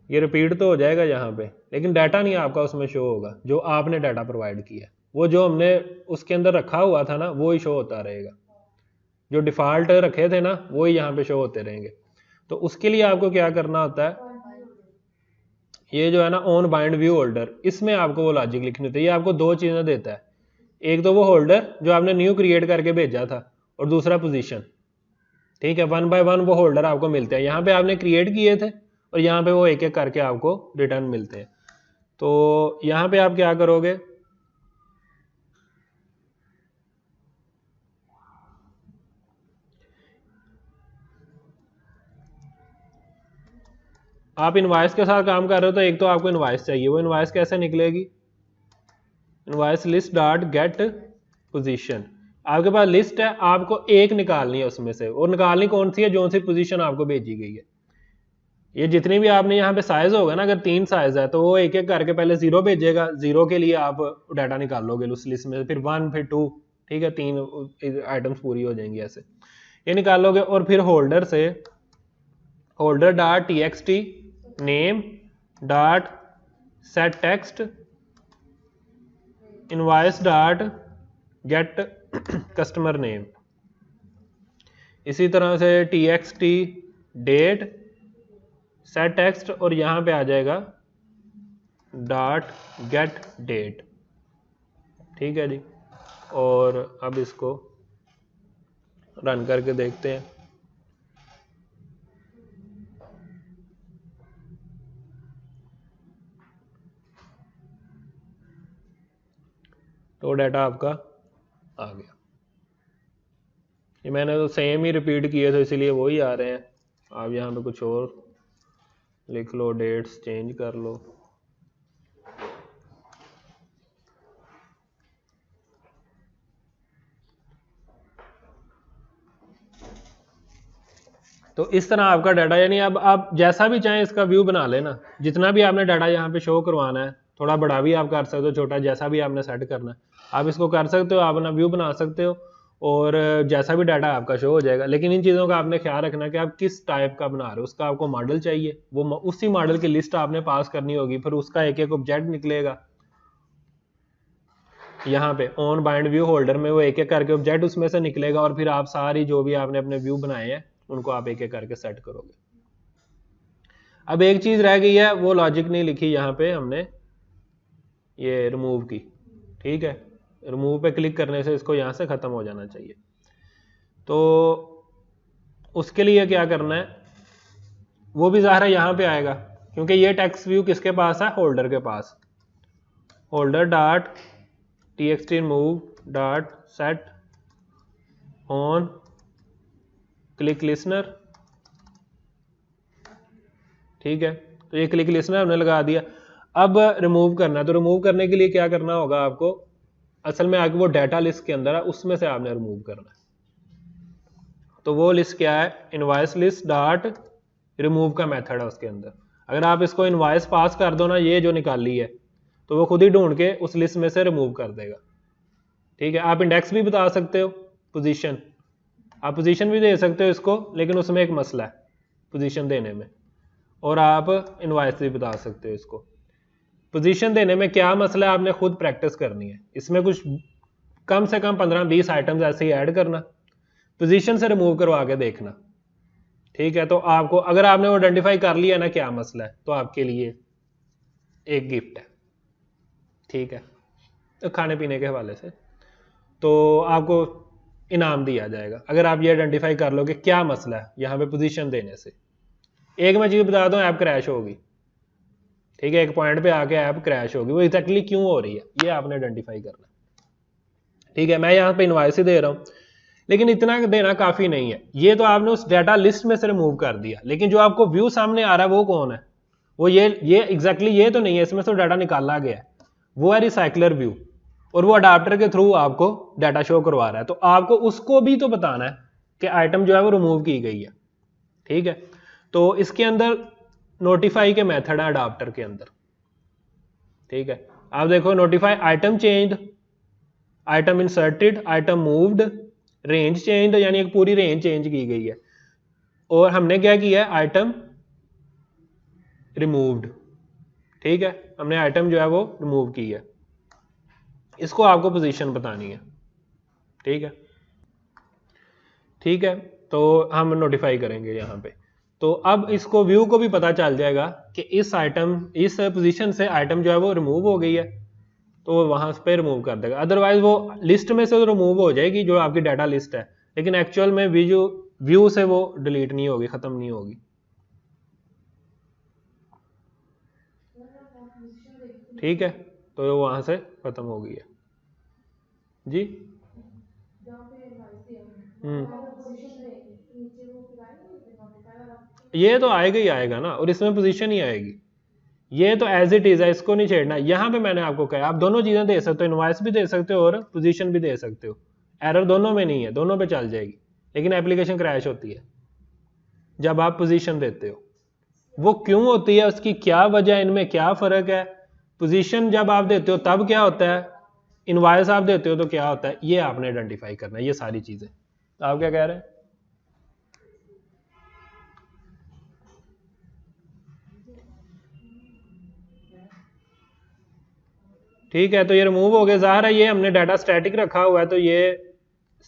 ये रिपीट तो हो जाएगा यहाँ पे, लेकिन डाटा नहीं आपका उसमें शो होगा जो आपने डाटा प्रोवाइड किया। वो जो हमने उसके अंदर रखा हुआ था ना, वो ही शो होता रहेगा। जो डिफॉल्ट रखे थे ना, वो ही यहाँ पे शो होते रहेंगे। तो उसके लिए आपको क्या करना होता है, ये जो है ना ऑन बाइंड व्यू होल्डर, इसमें आपको वो लॉजिक लिखनी होती है। ये आपको 2 चीजें देता है, एक तो वो होल्डर जो आपने न्यू क्रिएट करके भेजा था, और दूसरा पोजीशन। ठीक है, 1 बाय 1 वो होल्डर आपको मिलते हैं। यहाँ पे आपने क्रिएट किए थे और यहाँ पे वो एक एक करके आपको रिटर्न मिलते हैं। तो यहाँ पे आप क्या करोगे, आप इनवॉइस के साथ काम कर रहे हो तो एक तो आपको इनवॉइस चाहिए। वो इनवॉइस कैसे निकलेगी, invoice list dot gate position. आपके पास लिस्ट है, आपको एक निकालनी है उसमें से, और निकालनी कौन सी है, जो सी पोजीशन आपको भेजी गई है। ये जितनी भी आपने यहाँ पे साइज होगा ना, अगर 3 साइज है तो वो एक एक करके पहले 0 भेजेगा, 0 के लिए आप डाटा निकालोगे उस लिस्ट में, फिर 1 फिर 2, ठीक है, 3 आइटम्स पूरी हो जाएंगी ऐसे, ये निकालोगे। और फिर होल्डर से holder dot txt name dot set text invoice dot gate customer name, इसी तरह से txt डेट सेट टेक्स्ट, और यहां पे आ जाएगा डॉट गेट डेट। ठीक है जी, और अब इसको रन करके देखते हैं। तो डाटा आपका आ गया। ये मैंने तो सेम ही रिपीट किए थे, इसीलिए वो ही आ रहे हैं। आप यहाँ पे कुछ और लिख लो, डेट्स चेंज कर लो। तो इस तरह आपका डाटा, यानी अब आप जैसा भी चाहें इसका व्यू बना लेना। जितना भी आपने डाटा यहाँ पे शो करवाना है, थोड़ा बड़ा भी आप कर सकते हो, छोटा, जैसा भी आपने सेट करना है आप इसको कर सकते हो, आप अपना व्यू बना सकते हो, और जैसा भी डाटा आपका शो हो जाएगा। लेकिन इन चीज़ों का आपने ख्याल रखना कि आप किस टाइप का बना रहे हो। उसका आपको मॉडल चाहिए, वो उसी मॉडल की लिस्ट आपने पास करनी होगी, फिर उसका एक एक ऑब्जेक्ट निकलेगा। यहाँ पे ऑन बाइंड व्यू होल्डर में वो एक एक करके ऑब्जेक्ट उसमें से निकलेगा, और फिर आप सारी जो भी आपने अपने व्यू बनाए हैं उनको आप एक एक करके सेट करोगे। अब एक चीज रह गई है, वो लॉजिक नहीं लिखी यहाँ पे हमने, ये रिमूव की। ठीक है, रिमूव पे क्लिक करने से इसको यहाँ से खत्म हो जाना चाहिए। तो उसके लिए क्या करना है, वो भी ज़ाहिर है यहाँ पे आएगा, क्योंकि ये टेक्स्ट व्यू किसके पास है, होल्डर के पास। Holder dot txt remove dot set on click listener. ठीक है, तो ये क्लिक लिसनर हमने लगा दिया। अब रिमूव करना है, तो रिमूव करने के लिए क्या करना होगा आपको, असल में आगे वो डाटा लिस्ट के अंदर है, उसमें से आपने रिमूव करना है। तो वो लिस्ट क्या है, इनवॉइस लिस्ट डॉट रिमूव का मेथड है उसके अंदर। अगर आप इसको इनवॉइस पास कर दो ना, ये जो निकाली है, तो वो खुद ही ढूंढ के उस लिस्ट में से रिमूव कर देगा। ठीक है, आप इंडेक्स भी बता सकते हो, पोजीशन, आप पोजीशन भी दे सकते हो इसको, लेकिन उसमें एक मसला है पोजीशन देने में, और आप इनवॉइस भी बता सकते हो इसको। पोजीशन देने में क्या मसला है, आपने खुद प्रैक्टिस करनी है। इसमें कुछ कम से कम 15-20 आइटम्स ऐसे ही ऐड करना, पोजीशन से रिमूव करवा के देखना। ठीक है, तो आपको अगर आपने वो आइडेंटिफाई कर लिया ना क्या मसला है, तो आपके लिए एक गिफ्ट है। ठीक है, तो खाने पीने के हवाले से तो आपको इनाम दिया जाएगा अगर आप ये आइडेंटिफाई कर लो कि क्या मसला है यहाँ पे पोजीशन देने से। एक मैं चीज़ बता दूं, ऐप क्रैश होगी। ठीक है, एक पॉइंट पे आके ऐप क्रैश होगी, वो एग्जैक्टली क्यों हो रही है ये आपने आइडेंटिफाई करना। ठीक है, मैं यहाँ पे इनवॉइस ही दे रहा हूँ, लेकिन इतना देना काफ़ी नहीं है। ये तो आपने उस डाटा लिस्ट में से रिमूव कर दिया, लेकिन जो आपको व्यू सामने आ रहा है वो कौन है, वो ये एग्जैक्टली ये तो नहीं है, इसमें से डाटा निकाला गया है, वो है रिसाइकलर व्यू, और वो अडाप्टर के थ्रू आपको डाटा शो करवा रहा है। तो आपको उसको भी तो बताना है कि आइटम जो है वो रिमूव की गई है, ठीक है। तो इसके अंदर नोटिफाई के मेथड है अडाप्टर के अंदर, ठीक है। आप देखो notify item change, item inserted, item moved, range change, यानी एक पूरी रेंज चेंज की गई है। और हमने क्या किया है, आइटम रिमूव्ड, ठीक है, हमने आइटम जो है वो रिमूव की है। इसको आपको पोजीशन बतानी है, ठीक है, ठीक है। तो हम नोटिफाई करेंगे यहाँ पे। तो अब इसको व्यू को भी पता चल जाएगा कि इस पोजीशन से आइटम जो है वो रिमूव हो गई है, तो वो वहां पे रिमूव कर देगा। अदरवाइज वो लिस्ट में से तो रिमूव हो जाएगी जो आपकी डाटा लिस्ट है, लेकिन एक्चुअल में व्यू से वो डिलीट नहीं होगी, खत्म नहीं होगी। ठीक है, तो वहां से खत्म हो गई है जी। ये तो आएगा ही आएगा ना, और इसमें पोजीशन ही आएगी। ये तो एज इट इज है, इसको नहीं छेड़ना। यहाँ पे मैंने आपको कहा आप दोनों चीजें दे सकते हो, इनवॉइस भी दे सकते हो और पोजीशन भी दे सकते हो। एरर दोनों में नहीं है, दोनों पे चल जाएगी, लेकिन एप्लीकेशन क्रैश होती है जब आप पोजीशन देते हो। वो क्यों होती है, उसकी क्या वजह है, इनमें क्या फर्क है। पोजीशन जब आप देते हो तब क्या होता है, इनवॉइस आप देते हो तो क्या होता है, ये आपने आइडेंटिफाई करना है, ये सारी चीजें। आप क्या कह रहे हैं? ठीक है, तो ये रिमूव हो गया। ज़ाहिर है ये हमने डाटा स्टैटिक रखा हुआ है, तो ये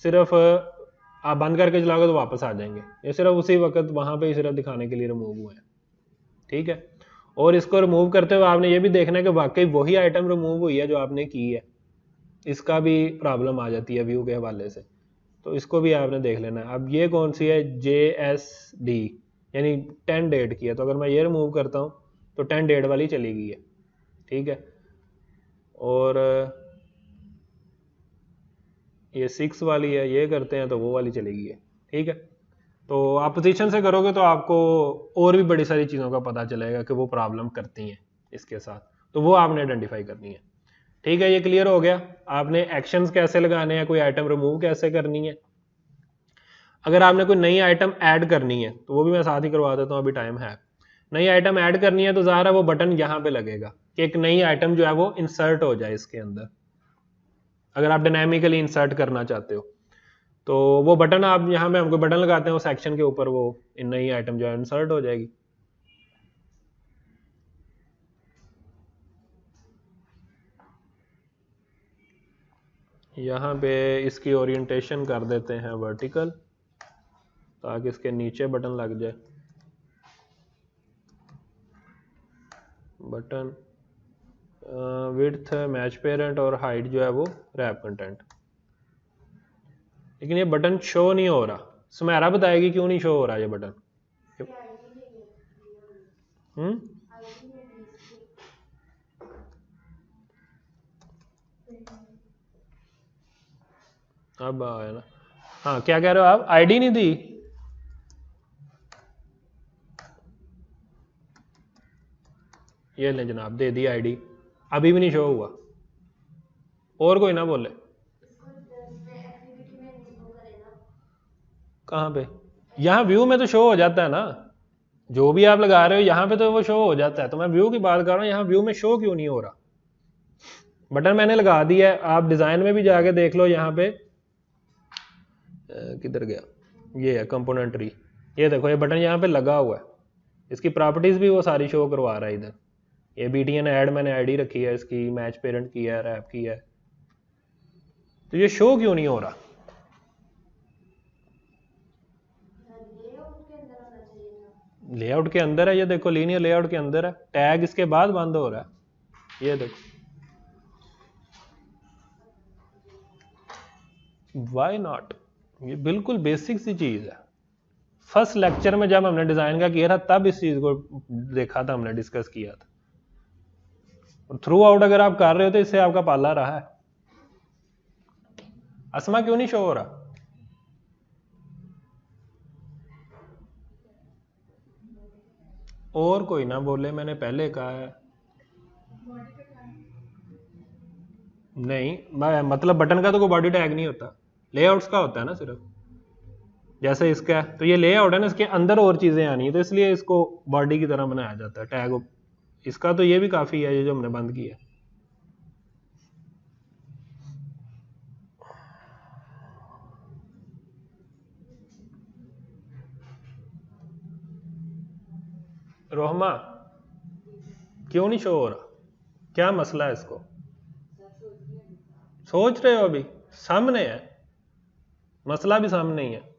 सिर्फ आप बंद करके चलाओगे तो वापस आ जाएंगे। ये सिर्फ उसी वक्त वहां पे ही सिर्फ दिखाने के लिए रिमूव हुए हैं, ठीक है। और इसको रिमूव करते हुए आपने ये भी देखना है कि वाकई वही आइटम रिमूव हुई है जो आपने की है। इसका भी प्रॉब्लम आ जाती है व्यू के हवाले से, तो इसको भी आपने देख लेना है। अब ये कौन सी है, JSD, यानी 10 डेट की है, तो अगर मैं ये रिमूव करता हूँ तो 10 डेट वाली चली गई है, ठीक है। और ये 6 वाली है, ये करते हैं तो वो वाली चलेगी है, ठीक है। तो आप पोजीशन से करोगे तो आपको और भी बड़ी सारी चीज़ों का पता चलेगा कि वो प्रॉब्लम करती हैं इसके साथ, तो वो आपने आइडेंटिफाई करनी है, ठीक है। ये क्लियर हो गया। आपने एक्शंस कैसे लगाने हैं, कोई आइटम रिमूव कैसे करनी है। अगर आपने कोई नई आइटम ऐड करनी है तो वो भी मैं साथ ही करवा देता हूँ, अभी टाइम है। नई आइटम ऐड करनी है तो ज़ाहिर है वो बटन यहाँ पे लगेगा कि एक नई आइटम जो है वो इंसर्ट हो जाए इसके अंदर। अगर आप डायनामिकली इंसर्ट करना चाहते हो तो वो बटन आप यहाँ पे हमको बटन लगाते हैं, वो सेक्शन के ऊपर वो नई आइटम जो है इंसर्ट हो जाएगी। यहाँ पे इसकी ओरिएंटेशन कर देते हैं वर्टिकल, ताकि इसके नीचे बटन लग जाए। बटन विड्थ मैच पेरेंट और हाइट जो है वो रैप कंटेंट। लेकिन ये बटन शो नहीं हो रहा, सुमेरा बताएगी क्यों नहीं शो हो रहा ये बटन। अब आया ना। हाँ, क्या कह रहे हो आप, आईडी नहीं दी? ये ले जनाब, दे दी आईडी, अभी भी नहीं शो हुआ। और कोई ना बोले। कहाँ पे? यहाँ व्यू में तो शो हो जाता है ना, जो भी आप लगा रहे हो यहाँ पे तो वो शो हो जाता है। तो मैं व्यू की बात कर रहा हूँ, यहाँ व्यू में शो क्यों नहीं हो रहा। बटन मैंने लगा दिया है, आप डिजाइन में भी जाके देख लो। यहाँ पे किधर गया, ये है कंपोनेंट ट्री, ये देखो ये बटन यहाँ पे लगा हुआ है, इसकी प्रॉपर्टीज भी वो सारी शो करवा रहा है इधर। ये BTN ऐड मैंने आईडी रखी है इसकी, मैच पेरेंट की है, रैप की है, तो ये शो क्यों नहीं हो रहा। लेआउट के अंदर है, ये देखो लीनियर लेआउट के अंदर है, टैग इसके बाद बंद हो रहा है, ये देखो। वाई नॉट, ये बिल्कुल बेसिक सी चीज है। फर्स्ट लेक्चर में जब हमने डिजाइन का किया था तब इस चीज को देखा था, हमने डिस्कस किया था। और थ्रू आउट अगर आप कर रहे हो तो इससे आपका पाला रहा है। असमा क्यों नहीं शो हो रहा? और कोई ना बोले, मैंने पहले कहा है। नहीं, मतलब बटन का तो कोई बॉडी टैग नहीं होता, लेआउट्स का होता है ना सिर्फ। जैसे इसका है तो ये लेआउट है ना, इसके अंदर और चीजें आनी है तो इसलिए इसको बॉडी की तरह बनाया जाता है टैग। इसका तो ये भी काफी है, ये जो हमने बंद किया। रोहमा क्यों नहीं शो हो रहा, क्या मसला है इसको? सोच रहे हो अभी? सामने है, मसला भी सामने ही है।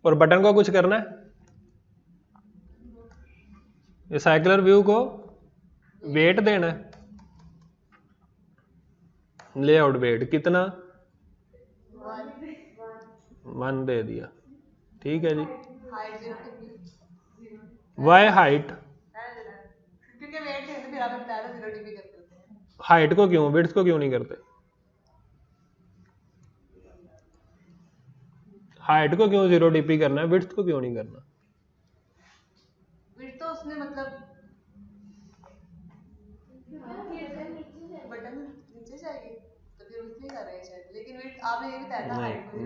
और बटन को कुछ करना है, ये साइक्लर व्यू को वेट देना है, लेआउट वेट कितना 1 दे दिया, ठीक है जी। वाई हाइट, हाइट को क्यों, विड्थ को क्यों नहीं करते? हाइट को क्यों 0 dp करना है, विड्थ को क्यों नहीं करना? विड्थ तो उसने मतलब बटन नीचे चाहिए तो फिर उसने कर रहे हैं शायद, लेकिन विड्थ आपने ये बताया था हाइट को।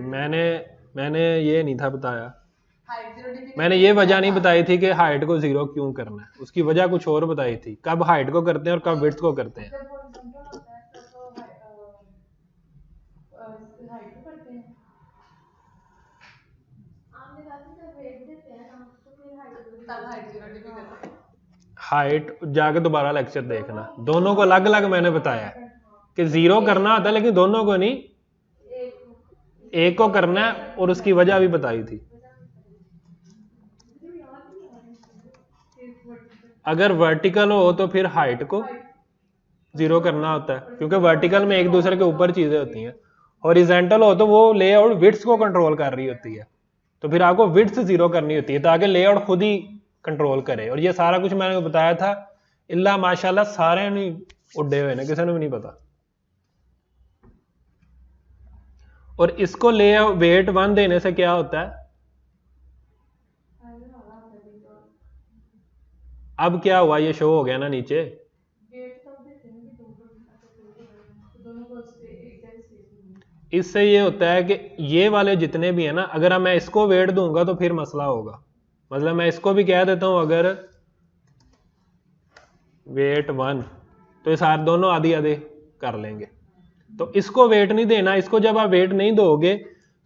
मैंने ये नहीं था बताया, हाइट 0 dp मैंने ये वजह नहीं बताई थी कि हाइट को 0 क्यों करना है, उसकी वजह कुछ और बताई थी, कब हाइट को करते हैं और कब विड्थ को करते हैं। हाइट जाके दोबारा लेक्चर देखना, दोनों को अलग अलग मैंने बताया कि 0 करना होता है, लेकिन दोनों को नहीं, एक को करना है, और उसकी वजह भी बताई थी। अगर वर्टिकल हो तो फिर हाइट को 0 करना होता है, क्योंकि वर्टिकल में एक दूसरे के ऊपर चीजें होती हैं। हॉरिजॉन्टल हो तो वो लेआउट विड्थ को कंट्रोल कर रही होती है, तो फिर आपको विड्थ 0 करनी होती है ताकि लेआउट खुद ही कंट्रोल करे। और ये सारा कुछ मैंने बताया था, इल्ला माशाल्लाह सारे नहीं उड्डे हुए ना, किसी ने भी नहीं पता। और इसको ले वेट 1 देने से क्या होता है, अब क्या हुआ, ये शो हो गया ना नीचे। इससे ये होता है कि ये वाले जितने भी है ना, अगर मैं इसको वेट दूंगा तो फिर मसला होगा। मतलब मैं इसको भी कह देता हूं अगर वेट 1, तो ये सारे दोनों आधी आधे कर लेंगे। तो इसको वेट नहीं देना, इसको जब आप वेट नहीं दोगे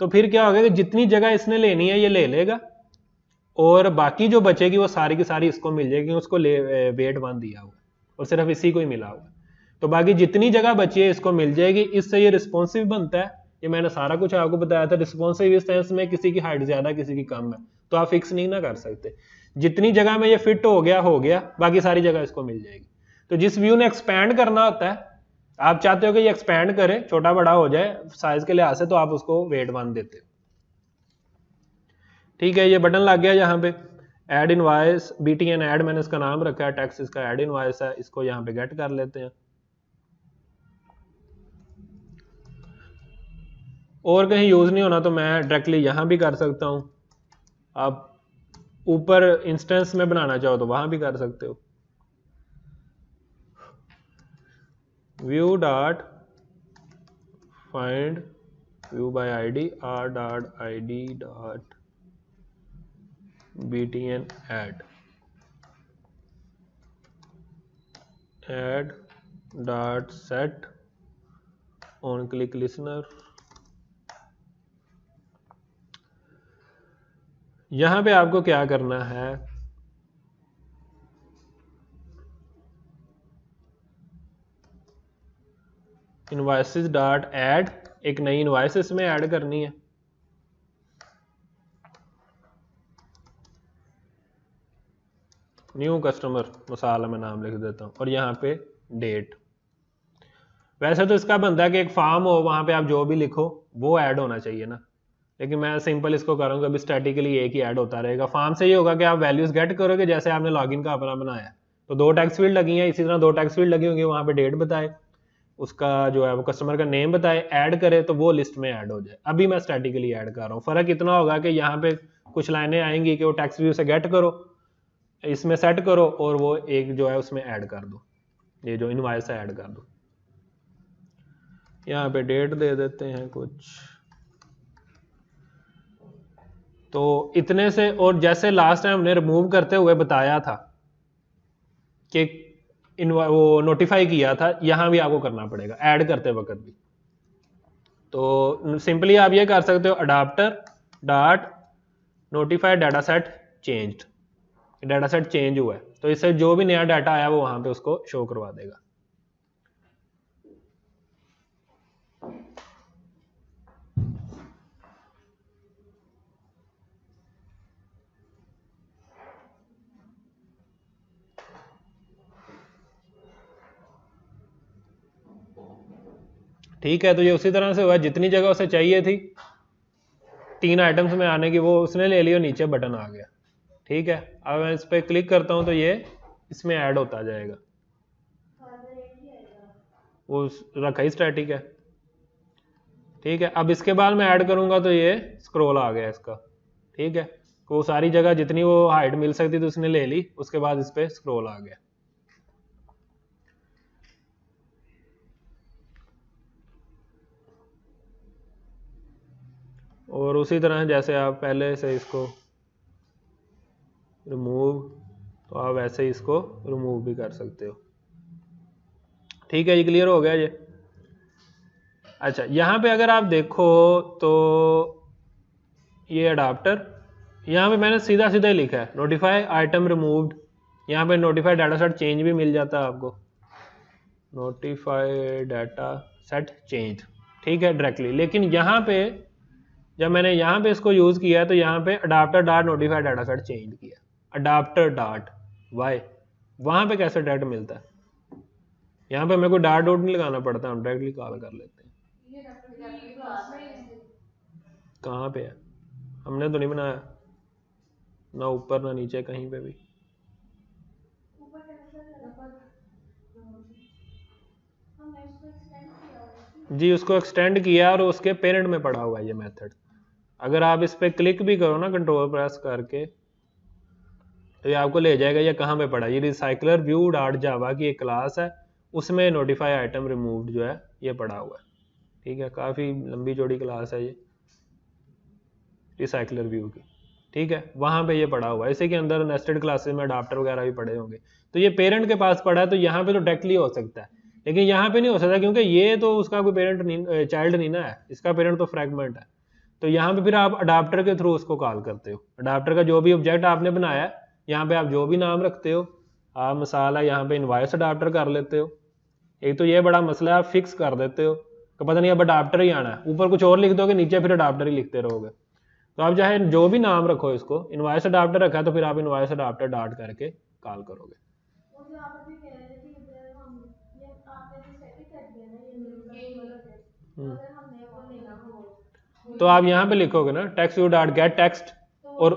तो फिर क्या होगा कि जितनी जगह इसने लेनी है ये ले लेगा, और बाकी जो बचेगी वो सारी की सारी इसको मिल जाएगी, उसको वेट 1 दिया हुआ और सिर्फ इसी को ही मिला हुआ, तो बाकी जितनी जगह बची है इसको मिल जाएगी। इससे ये रिस्पॉन्सिव बनता है, ये मैंने सारा कुछ आपको बताया था। रिस्पॉन्सिव इस सेंस में किसी की हाइट ज्यादा किसी की कम है तो आप फिक्स नहीं ना कर सकते, जितनी जगह में ये फिट हो गया, बाकी सारी जगह इसको मिल जाएगी। तो जिस व्यू ने एक्सपैंड करना होता है, आप चाहते हो कि ये एक्सपैंड करे, छोटा बड़ा हो जाए साइज के लिहाज से, तो आप उसको वेट 1 देते हो। ठीक है, ये बटन लग गया यहाँ पे, एड इनवॉइस BTN ऐड मैंने इसका नाम रखा है, टैक्स इसका एड इनवॉइस है, इसको यहाँ पे गेट कर लेते हैं। और कहीं यूज नहीं होना तो मैं डायरेक्टली यहाँ भी कर सकता हूँ, आप ऊपर इंस्टेंस में बनाना चाहो तो वहां भी कर सकते हो। View dot find view by ID r.id dot BTN add dot set on click listener. यहां पे आपको क्या करना है, इनवॉइसेस डॉट ऐड, एक नई इनवॉइस इसमें ऐड करनी है। न्यू कस्टमर मसाला मैं नाम लिख देता हूँ, और यहाँ पे डेट। वैसे तो इसका बनता है कि एक फॉर्म हो, वहां पे आप जो भी लिखो वो ऐड होना चाहिए ना, लेकिन मैं सिंपल इसको करूँगा, अभी स्टैटिकली एक ही ऐड होता रहेगा। फॉर्म से ये होगा कि आप वैल्यूज गेट करोगे, जैसे आपने लॉगिन का अपना बनाया तो 2 टेक्स्ट फील्ड लगी हैं, इसी तरह 2 टेक्स्ट फील्ड लगी होंगी, वहाँ पे डेट बताए, उसका जो है वो कस्टमर का नेम बताए, ऐड करे तो वो लिस्ट में ऐड हो जाए। अभी मैं स्टैटिकली ऐड कर रहा हूँ। फ़र्क इतना होगा कि यहाँ पे कुछ लाइनें आएंगी कि वो टेक्स्ट व्यू से गेट करो, इसमें सेट करो और वो एक जो है उसमें ऐड कर दो, ये जो इनवॉइस है ऐड कर दो। यहाँ पे डेट दे देते हैं कुछ, तो इतने से। और जैसे लास्ट टाइम हमने रिमूव करते हुए बताया था कि वो नोटिफाई किया था, यहाँ भी आपको करना पड़ेगा ऐड करते वक्त भी। तो सिंपली आप ये कर सकते हो adapter dot notify data set changed, data set change हुआ है तो इससे जो भी नया डाटा आया वो वहां पे उसको शो करवा देगा। ठीक है, तो ये उसी तरह से हुआ, जितनी जगह उसे चाहिए थी 3 आइटम्स में आने की वो उसने ले लिया, नीचे बटन आ गया। ठीक है, अब मैं इस पर क्लिक करता हूं तो ये इसमें ऐड होता जाएगा, वो रखा ही स्टैटिक है। ठीक है, अब इसके बाद मैं ऐड करूंगा तो ये स्क्रॉल आ गया इसका। ठीक है, तो वो सारी जगह जितनी वो हाइट मिल सकती थी उसने ले ली, उसके बाद इस पर स्क्रॉल आ गया। और उसी तरह जैसे आप पहले से इसको रिमूव, तो आप वैसे ही इसको रिमूव भी कर सकते हो। ठीक है, ये क्लियर हो गया ये। अच्छा, यहाँ पे अगर आप देखो तो ये अडाप्टर, यहाँ पे मैंने सीधा सीधा ही लिखा है नोटिफाई आइटम रिमूव्ड, यहाँ पे नोटिफाई डाटा सेट चेंज भी मिल जाता है आपको, नोटिफाई डाटा सेट चेंज। ठीक है, डायरेक्टली। लेकिन यहाँ पे जब मैंने यहाँ पे इसको यूज किया तो यहाँ पे adapter dot notify data set change किया, अडाप्टर डॉट वाई, वहां पे कैसे डायरेक्ट मिलता है? यहाँ पे मेरे को डॉट डॉट नहीं लगाना पड़ता, हम डायरेक्टली कॉल कर लेते हैं। कहाँ पे है? हमने तो नहीं बनाया ना ऊपर ना नीचे कहीं पे भी। जी, उसको एक्सटेंड किया और उसके पेरेंट में पड़ा हुआ है ये मेथड। अगर आप इस पर क्लिक भी करो ना कंट्रोल प्रेस करके तो ये आपको ले जाएगा, ये कहाँ पे पड़ा है, ये रिसाइकलर व्यू डॉट जावा की एक क्लास है, उसमें नोटिफाई आइटम रिमूव्ड जो है ये पड़ा हुआ है। ठीक है, काफ़ी लंबी चौड़ी क्लास है ये रिसाइकलर व्यू की। ठीक है, वहाँ पे ये पड़ा हुआ है, इसी के अंदर नेस्टेड क्लासेस में अडाप्टर वगैरह भी पड़े होंगे। तो ये पेरेंट के पास पड़ा है तो यहाँ पे तो डायरेक्टली हो सकता है, लेकिन यहाँ पे नहीं हो सकता क्योंकि ये तो उसका कोई पेरेंट नहीं, चाइल्ड नहीं ना है, इसका पेरेंट तो फ्रैगमेंट है। तो यहाँ पे फिर आप अडाप्टर के थ्रू उसको कॉल करते हो, अडाप्टर का जो भी ऑब्जेक्ट आपने बनाया है यहाँ पे आप जो भी नाम रखते हो, आप मिसाल है यहाँ पे इनवॉइस अडाप्टर कर लेते हो। एक तो ये बड़ा मसला है, आप फिक्स कर देते हो कि पता नहीं अब अडाप्टर ही आना है, ऊपर कुछ और लिख दोगे नीचे फिर अडाप्टर ही लिखते रहोगे। तो आप चाहे जो भी नाम रखो, इसको इनवॉइस अडाप्टर रखा है तो फिर आप इनवॉइस अडाप्टर डॉट करके कॉल करोगे। तो आप यहाँ पे लिखोगे ना text U dot gate text, और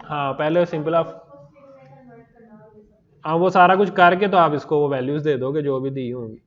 हाँ पहले सिंपल आप, हाँ वो सारा कुछ करके तो आप इसको वो वैल्यूज दे दोगे जो भी दी होंगी।